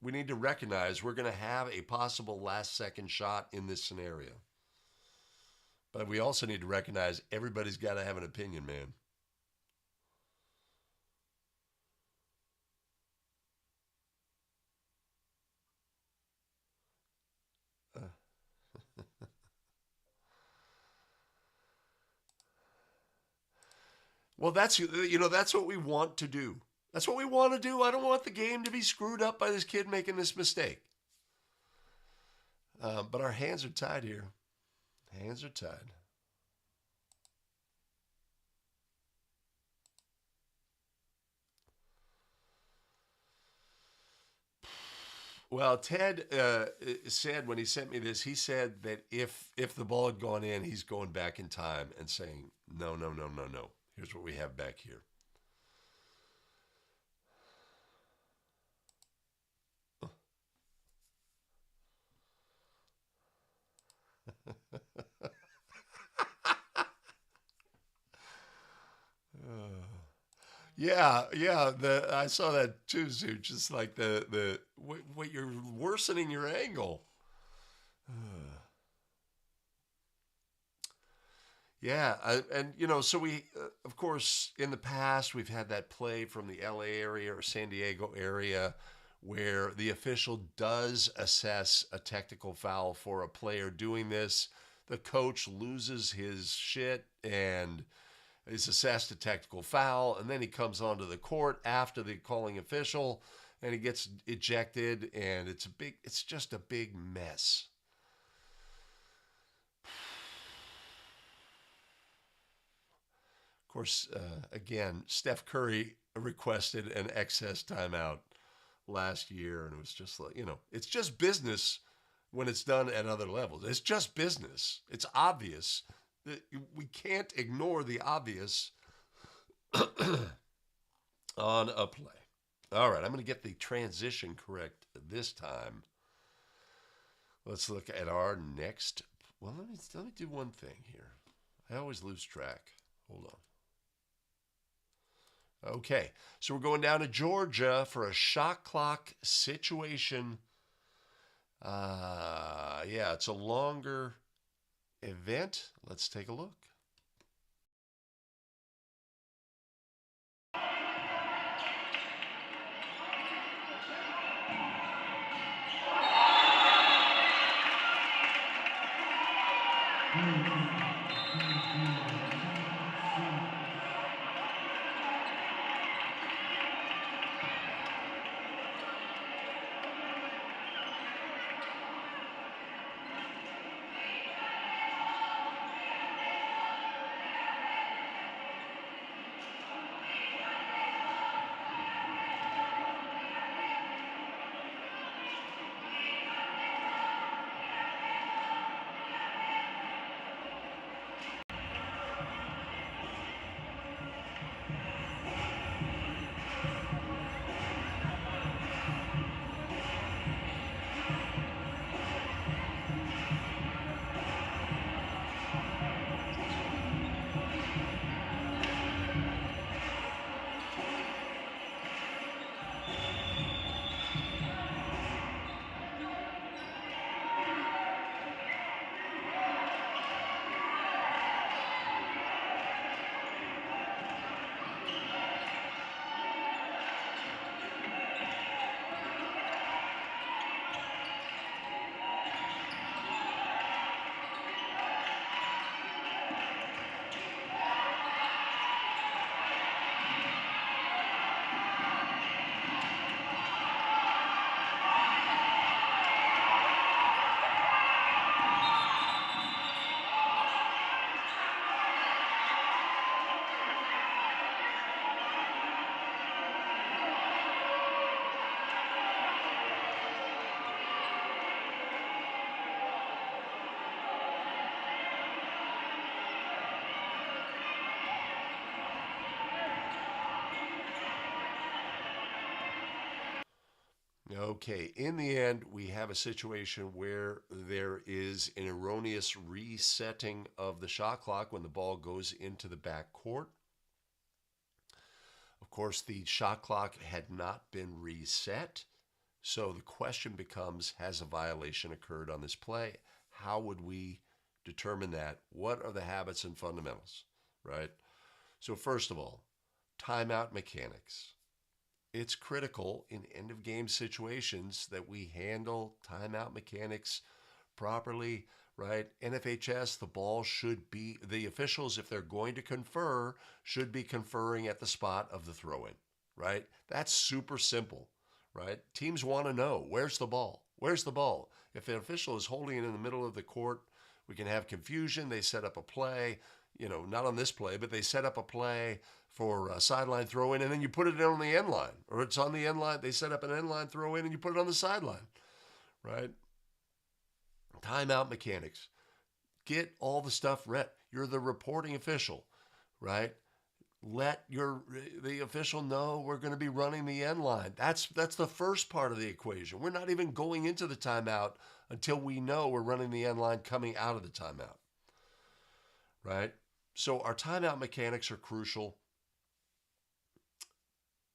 we need to recognize we're going to have a possible last second shot in this scenario. But we also need to recognize everybody's got to have an opinion, man. Well, that's what we want to do. That's what we want to do. I don't want the game to be screwed up by this kid making this mistake. But our hands are tied here. Hands are tied. Well, Ted said when he sent me this, he said that if the ball had gone in, he's going back in time and saying, no, no, no, no, no. Here's what we have back here. Yeah, yeah. I saw that too, Sue. Just like what you're worsening your angle. Yeah, and so we, of course, in the past we've had that play from the LA area or San Diego area where the official does assess a technical foul for a player doing this. The coach loses his shit and is assessed a technical foul, and then he comes onto the court after the calling official, and he gets ejected, and it's just a big mess. Of course, again, Steph Curry requested an excess timeout last year, and it was just like, it's just business when it's done at other levels. It's just business. It's obvious. We can't ignore the obvious on a play. All right, I'm going to get the transition correct this time. Let's look at our next. Well, let me do one thing here. I always lose track. Hold on. Okay, so we're going down to Georgia for a shot clock situation. Yeah, it's a longer event. Let's take a look. Okay, in the end, we have a situation where there is an erroneous resetting of the shot clock when the ball goes into the back court. Of course, the shot clock had not been reset, so the question becomes, has a violation occurred on this play? How would we determine that? What are the habits and fundamentals, right? So first of all, timeout mechanics. It's critical in end-of-game situations that we handle timeout mechanics properly, right? NFHS, the officials, if they're going to confer, should be conferring at the spot of the throw-in, right? That's super simple, right? Teams want to know, where's the ball? Where's the ball? If an official is holding it in the middle of the court, we can have confusion. They set up a play. not on this play, but they set up a play for a sideline throw in, and then you put it on the end line, or it's on the end line. They set up an end line throw in, and you put it on the sideline, right? Timeout mechanics. Get all the stuff read. You're the reporting official, right? Let the official know we're going to be running the end line. That's the first part of the equation. We're not even going into the timeout until we know we're running the end line coming out of the timeout, right? So our timeout mechanics are crucial.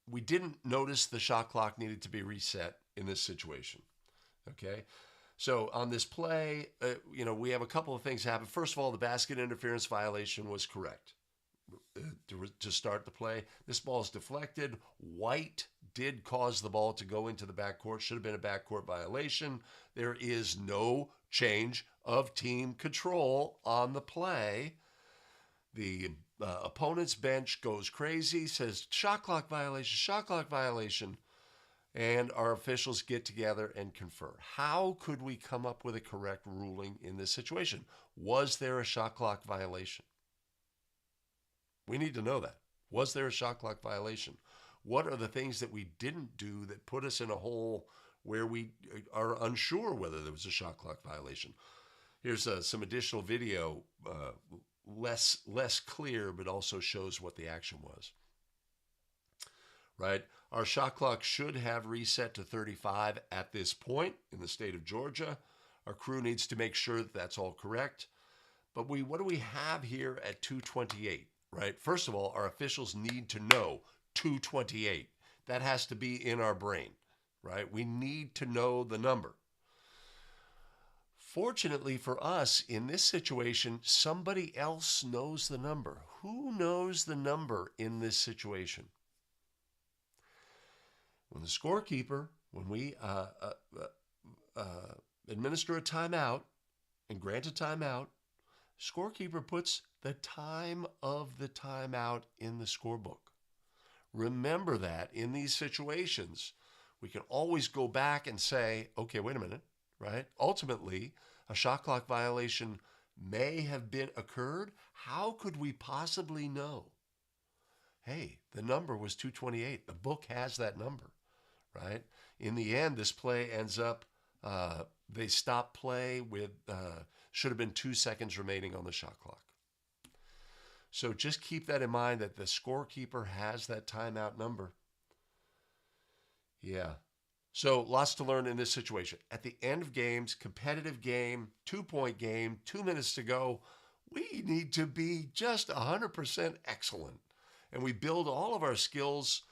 We didn't notice the shot clock needed to be reset in this situation, okay? So on this play, we have a couple of things happen. First of all, the basket interference violation was correct to start the play. This ball is deflected. White did cause the ball to go into the backcourt. Should have been a backcourt violation. There is no change of team control on the play. The opponent's bench goes crazy, says shot clock violation, and our officials get together and confer. How could we come up with a correct ruling in this situation? Was there a shot clock violation? We need to know that. Was there a shot clock violation? What are the things that we didn't do that put us in a hole where we are unsure whether there was a shot clock violation? Here's some additional video, less clear, but also shows what the action was. Right? Our shot clock should have reset to 35 at this point in the state of Georgia. Our crew needs to make sure that that's all correct. But what do we have here at 2:28? Right? First of all, our officials need to know 2:28. That has to be in our brain, right? We need to know the number. Fortunately for us, in this situation, somebody else knows the number. Who knows the number in this situation? When the scorekeeper, when we administer a timeout and grant a timeout, scorekeeper puts the time of the timeout in the scorebook. Remember that in these situations, we can always go back and say, okay, wait a minute, right? Ultimately, a shot clock violation may have been occurred. How could we possibly know? Hey, the number was 2:28. The book has that number, right? In the end, this play ends up, they stop play with, should have been 2 seconds remaining on the shot clock. So just keep that in mind that the scorekeeper has that timeout number. Yeah. So lots to learn in this situation. At the end of games, competitive game, 2-point game, 2 minutes to go, we need to be just 100% excellent. And we build all of our skills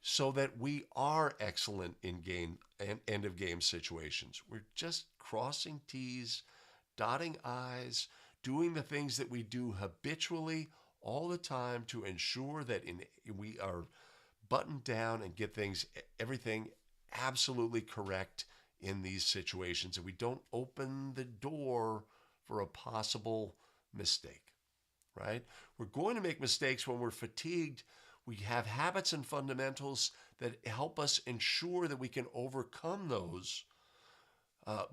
so that we are excellent in game and end of game situations. We're just crossing T's, dotting I's, doing the things that we do habitually all the time to ensure that we are buttoned down and get everything absolutely correct in these situations, and we don't open the door for a possible mistake, right? We're going to make mistakes when we're fatigued. We have habits and fundamentals that help us ensure that we can overcome those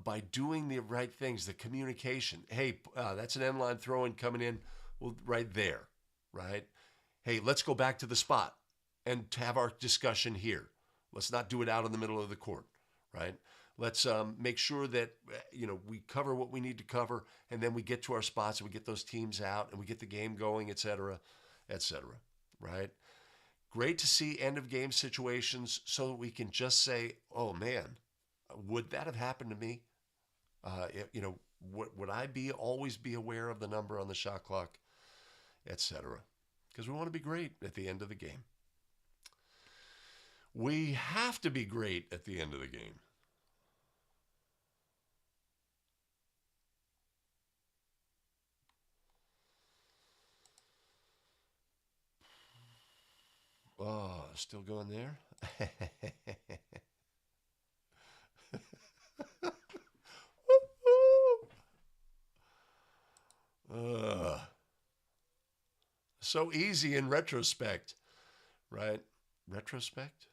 by doing the right things, the communication. Hey, that's an end line throw-in coming in, well, right there, right? Hey, let's go back to the spot and have our discussion here. Let's not do it out in the middle of the court, right? Let's make sure that we cover what we need to cover, and then we get to our spots and we get those teams out and we get the game going, et cetera, right? Great to see end of game situations so that we can just say, oh man, would that have happened to me? Would I always be aware of the number on the shot clock, et cetera? Because we want to be great at the end of the game. We have to be great at the end of the game. Oh, still going there? So easy in retrospect, right? Retrospect?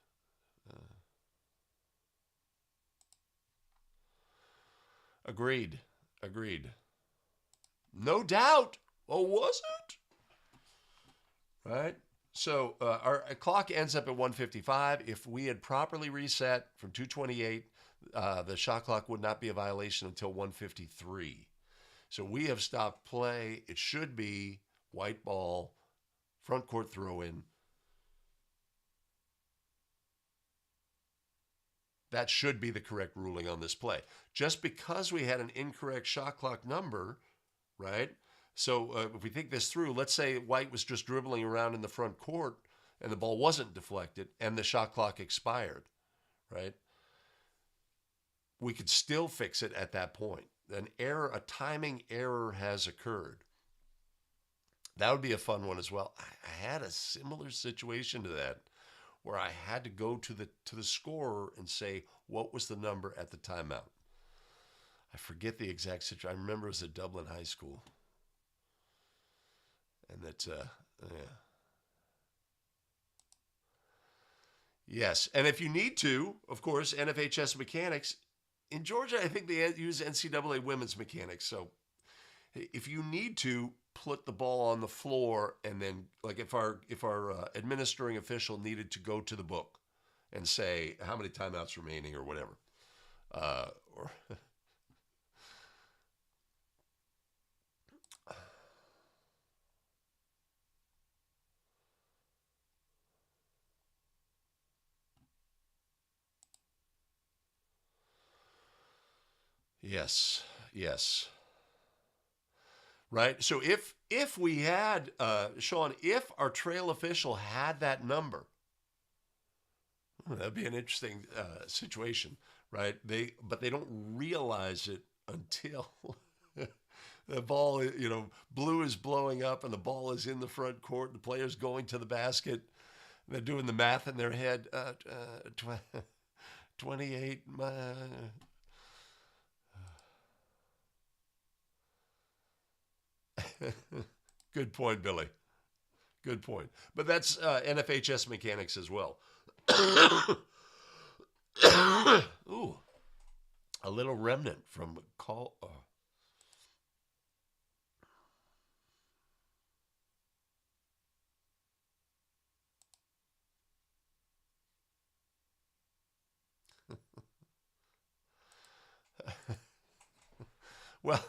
Agreed. No doubt. Oh, was it? right? So our clock ends up at 1:55. If we had properly reset from 2:28, the shot clock would not be a violation until 1:53. So we have stopped play. It should be white ball, front court throw in. That should be the correct ruling on this play. Just because we had an incorrect shot clock number, right? So if we think this through, let's say White was just dribbling around in the front court and the ball wasn't deflected and the shot clock expired, right? We could still fix it at that point. A timing error has occurred. That would be a fun one as well. I had a similar situation to that where I had to go to the scorer and say, what was the number at the timeout? I forget the exact situation. I remember it was at Dublin High School. And that, yeah. Yes, and if you need to, of course, NFHS mechanics, in Georgia, I think they use NCAA women's mechanics. So if you need to, put the ball on the floor, and then, like, if our administering official needed to go to the book and say how many timeouts remaining or whatever, or yes, right. So if we had Sean, if our trail official had that number, that'd be an interesting situation, right? But they don't realize it until the ball, blue is blowing up and the ball is in the front court. The player's going to the basket. They're doing the math in their head. 28. Good point, Billy. Good point. But that's NFHS mechanics as well. Ooh, a little remnant from call. Well,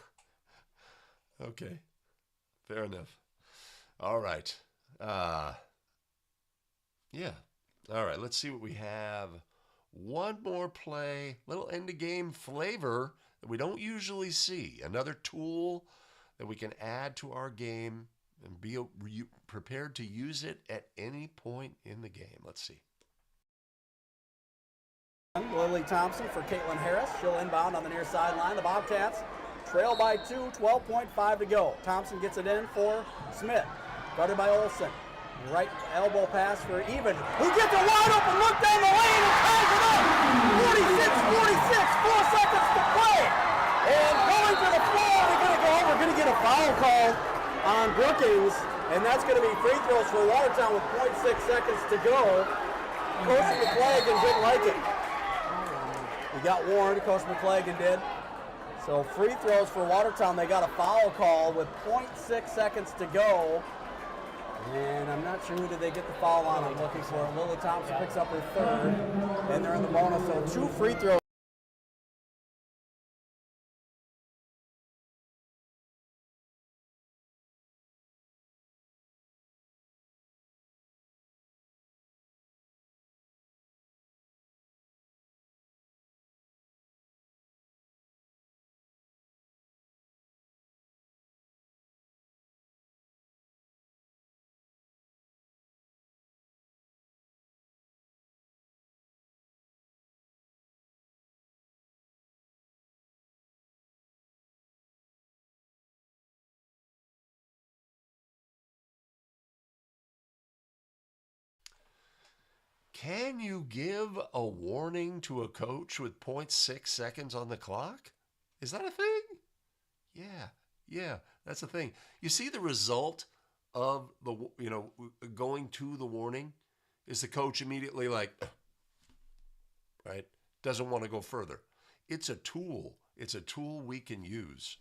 okay, fair enough. All right. Yeah. All right, let's see what we have. One more play, little end of game flavor that we don't usually see. Another tool that we can add to our game and be prepared to use it at any point in the game. Let's see. Lily Thompson for Caitlin Harris. She'll inbound on the near sideline. The Bobcats trail by 2, 12.5 to go. Thompson gets it in for Smith. Guarded by Olsen. Right elbow pass for Even, who gets a wide open look down the lane and ties it up. 46, 4 seconds to play. And going to the floor, we're going to get a foul call on Brookings, and that's going to be free throws for Watertown with 0.6 seconds to go. Coach McClagan didn't like it. He got warned, Coach McClagan did. So free throws for Watertown, they got a foul call with 0.6 seconds to go. And I'm not sure who did they get the foul on. I'm looking for it. Lily Thompson picks up her third, and they're in the bonus. So 2 free throws. Can you give a warning to a coach with 0.6 seconds on the clock? Is that a thing? Yeah, that's a thing. You see the result of the, going to the warning is the coach immediately like, right? Doesn't want to go further. It's a tool. It's a tool we can use.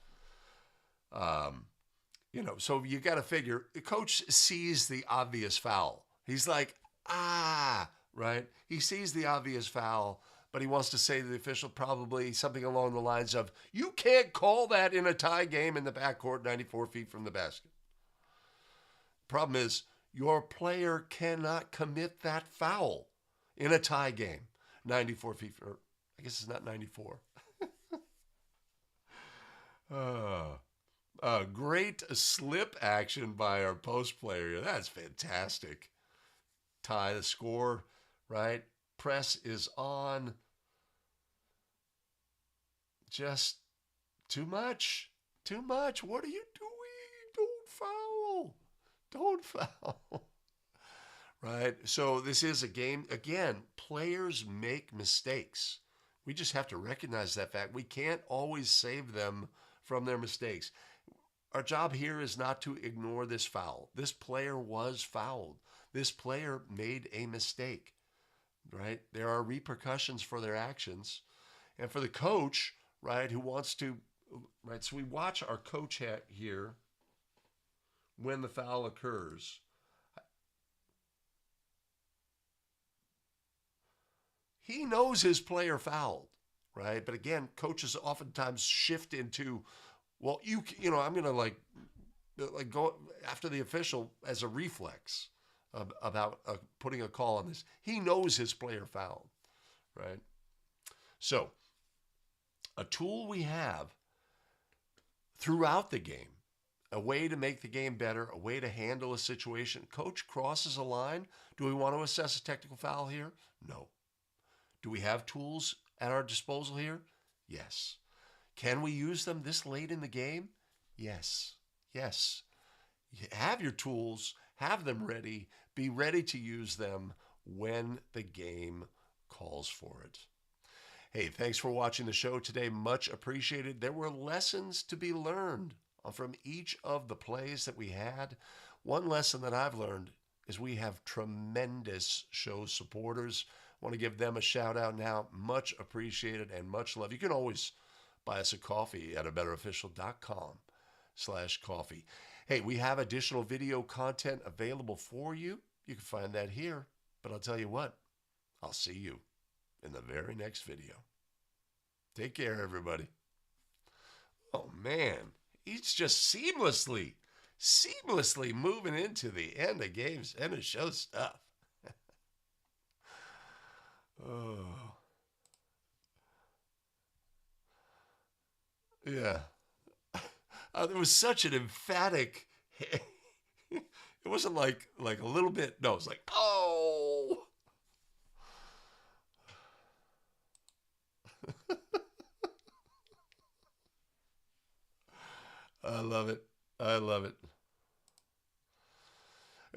So you got to figure the coach sees the obvious foul. He's like, right? He sees the obvious foul, but he wants to say to the official probably something along the lines of, you can't call that in a tie game in the backcourt 94 feet from the basket. Problem is, your player cannot commit that foul in a tie game 94 feet, or I guess it's not 94. Great slip action by our post player. That's fantastic. Tie the score, right? Press is on. Just too much. Too much. What are you doing? Don't foul. Don't foul. Right? So this is a game. Again, players make mistakes. We just have to recognize that fact. We can't always save them from their mistakes. Our job here is not to ignore this foul. This player was fouled. This player made a mistake, right? There are repercussions for their actions. And for the coach, right, who wants to, right, so we watch our coach here when the foul occurs. He knows his player fouled, right? But again, coaches oftentimes shift into, well, I'm going to like go after the official as a reflex about putting a call on this. He knows his player fouled, right? So a tool we have throughout the game, a way to make the game better, a way to handle a situation. Coach crosses a line. Do we want to assess a technical foul here? No. Do we have tools at our disposal here? Yes. Can we use them this late in the game? Yes. Yes. Have your tools, have them ready, be ready to use them when the game calls for it. Hey, thanks for watching the show today. Much appreciated. There were lessons to be learned from each of the plays that we had. One lesson that I've learned is we have tremendous show supporters. I want to give them a shout out now. Much appreciated and much love. You can always buy us a coffee at abetterofficial.com/coffee. Hey, we have additional video content available for you. You can find that here. But I'll tell you what, I'll see you in the very next video. Take care, everybody. Oh, man. He's just seamlessly moving into the end of games, end of show stuff. Oh. Yeah. There was such an emphatic, it wasn't like a little bit, no, it was like, oh. I love it. I love it.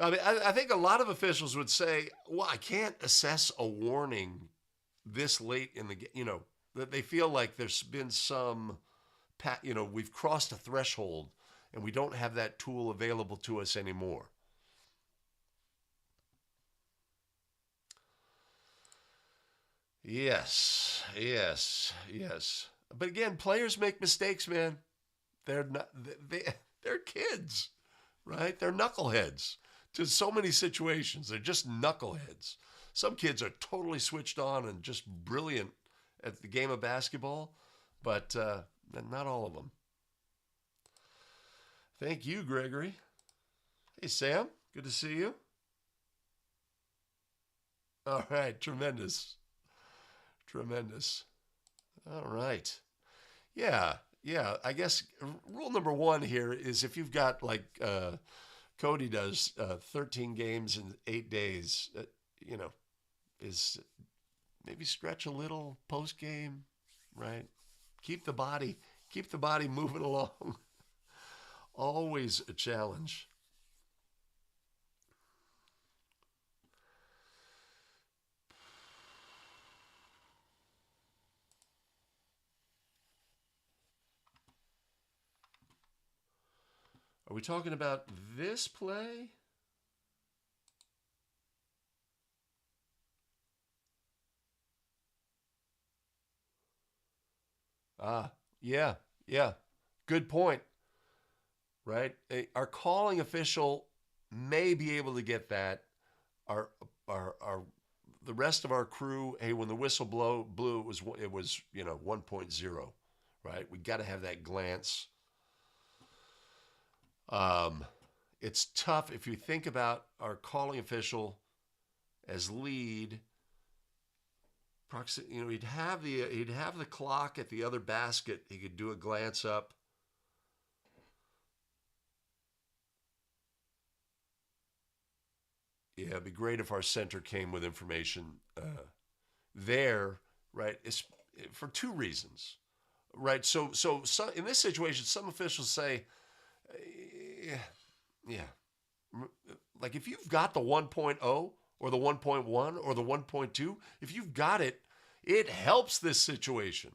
I mean, I think a lot of officials would say, well, I can't assess a warning this late in the game, that they feel like there's been some, we've crossed a threshold and we don't have that tool available to us anymore. Yes. But again, players make mistakes, man. They're kids, right? They're knuckleheads to so many situations. They're just knuckleheads. Some kids are totally switched on and just brilliant at the game of basketball, but not all of them. Thank you, Gregory. Hey, Sam. Good to see you. All right. Tremendous. All right. Yeah. I guess rule number one here is if you've got like Cody does 13 games in 8 days, is maybe stretch a little post game, right? Keep the body moving along. Always a challenge. Are we talking about this play? Yeah. Good point. right? Our calling official may be able to get that. Our the rest of our crew, hey, when the whistle blew, it was 1.0, right? We got to have that glance. It's tough if you think about our calling official as lead. He'd have the clock at the other basket. He could do a glance up. Yeah, it'd be great if our center came with information there, right? It's for two reasons, right? So in this situation, some officials say, yeah, like if you've got the 1.0 or the 1.1 or the 1.2, if you've got it, it helps this situation.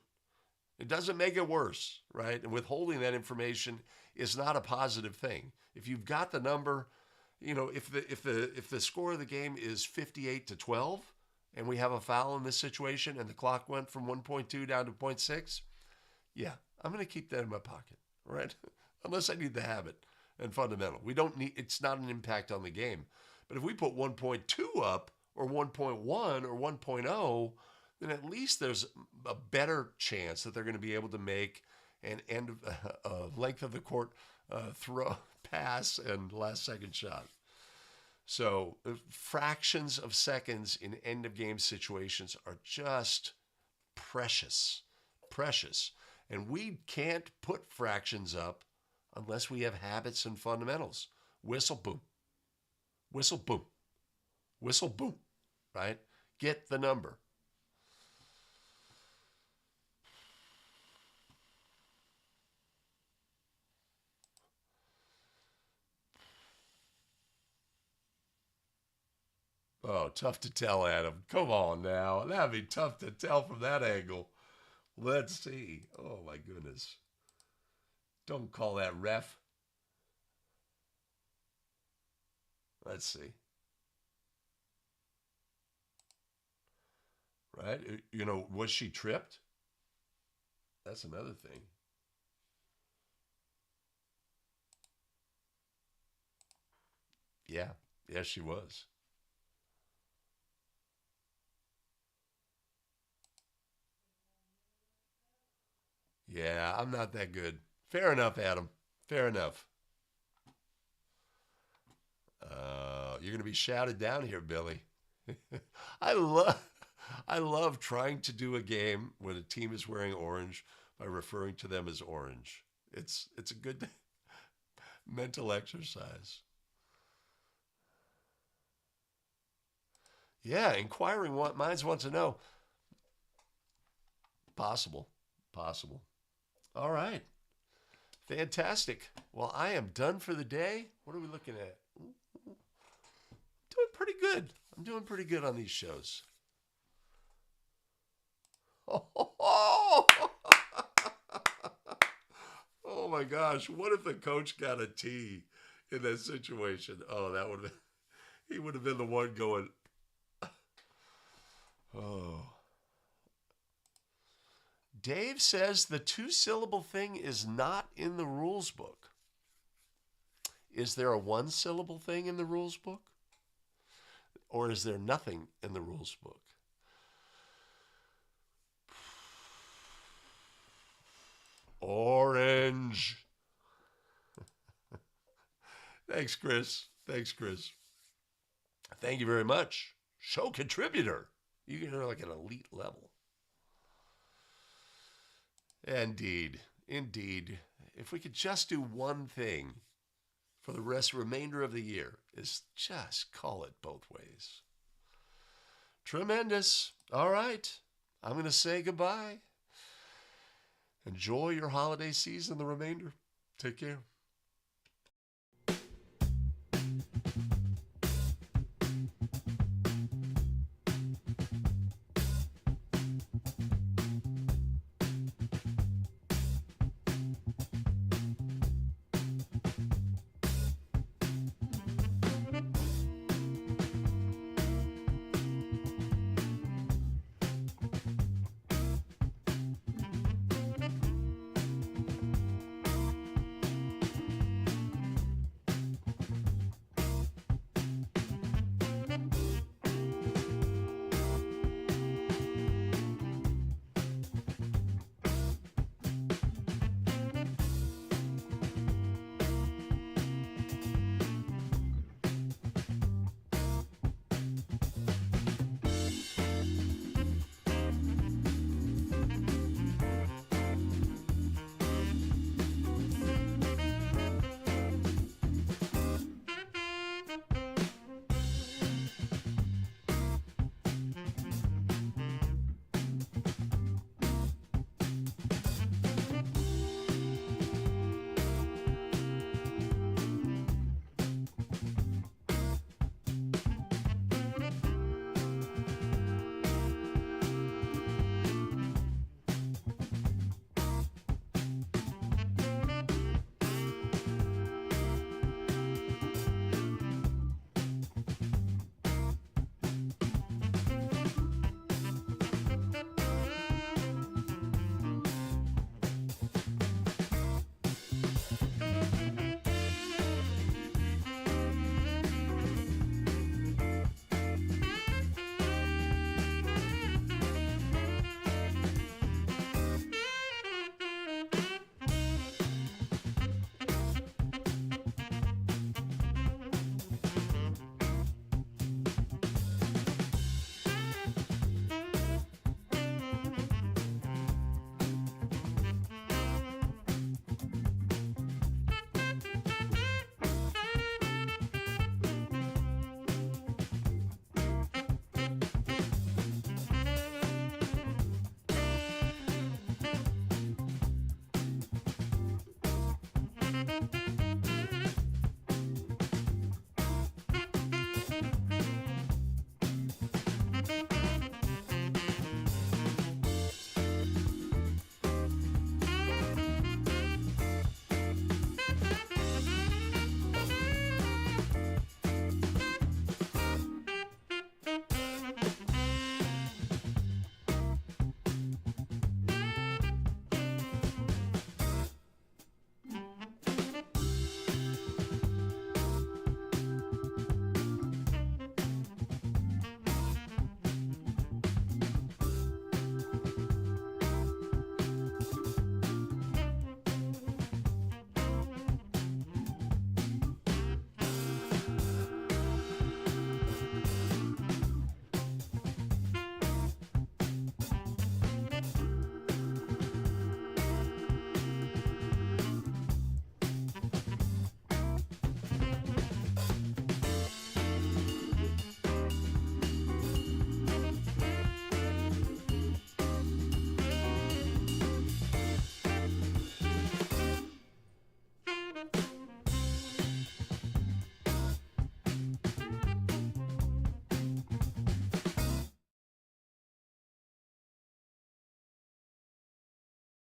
It doesn't make it worse, right? And withholding that information is not a positive thing. If you've got the number, if the score of the game is 58-12 and we have a foul in this situation and the clock went from 1.2 down to 0.6, yeah, I'm going to keep that in my pocket, right? Unless I need the habit and fundamental. It's not an impact on the game. But if we put 1.2 up or 1.1 or 1.0, then at least there's a better chance that they're going to be able to make an end length of the court throw, pass, and last second shot. So fractions of seconds in end of game situations are just precious. And we can't put fractions up unless we have habits and fundamentals. Whistle, boom. Whistle, boom. Whistle, boom. Right? Get the number. Oh, tough to tell, Adam. Come on now. That'd be tough to tell from that angle. Let's see. Oh, my goodness. Don't call that ref. Let's see. Right? Was she tripped? That's another thing. Yeah. Yes, she was. Yeah, I'm not that good. Fair enough, Adam. Fair enough. You're going to be shouted down here, Billy. I love trying to do a game when a team is wearing orange by referring to them as orange. It's a good mental exercise. Yeah, inquiring minds want to know. Possible. All right. Fantastic. Well, I am done for the day. What are we looking at? Doing pretty good. I'm doing pretty good on these shows. Oh my gosh. What if the coach got a T in that situation? Oh, he would have been the one going, oh. Dave says the 2-syllable thing is not in the rules book. Is there a 1-syllable thing in the rules book? Or is there nothing in the rules book? Orange. Thanks, Chris. Thank you very much. Show contributor. You're like an elite level. Indeed. If we could just do one thing for the remainder of the year, is just call it both ways. Tremendous. All right. I'm going to say goodbye. Enjoy your holiday season, the remainder. Take care. Bye.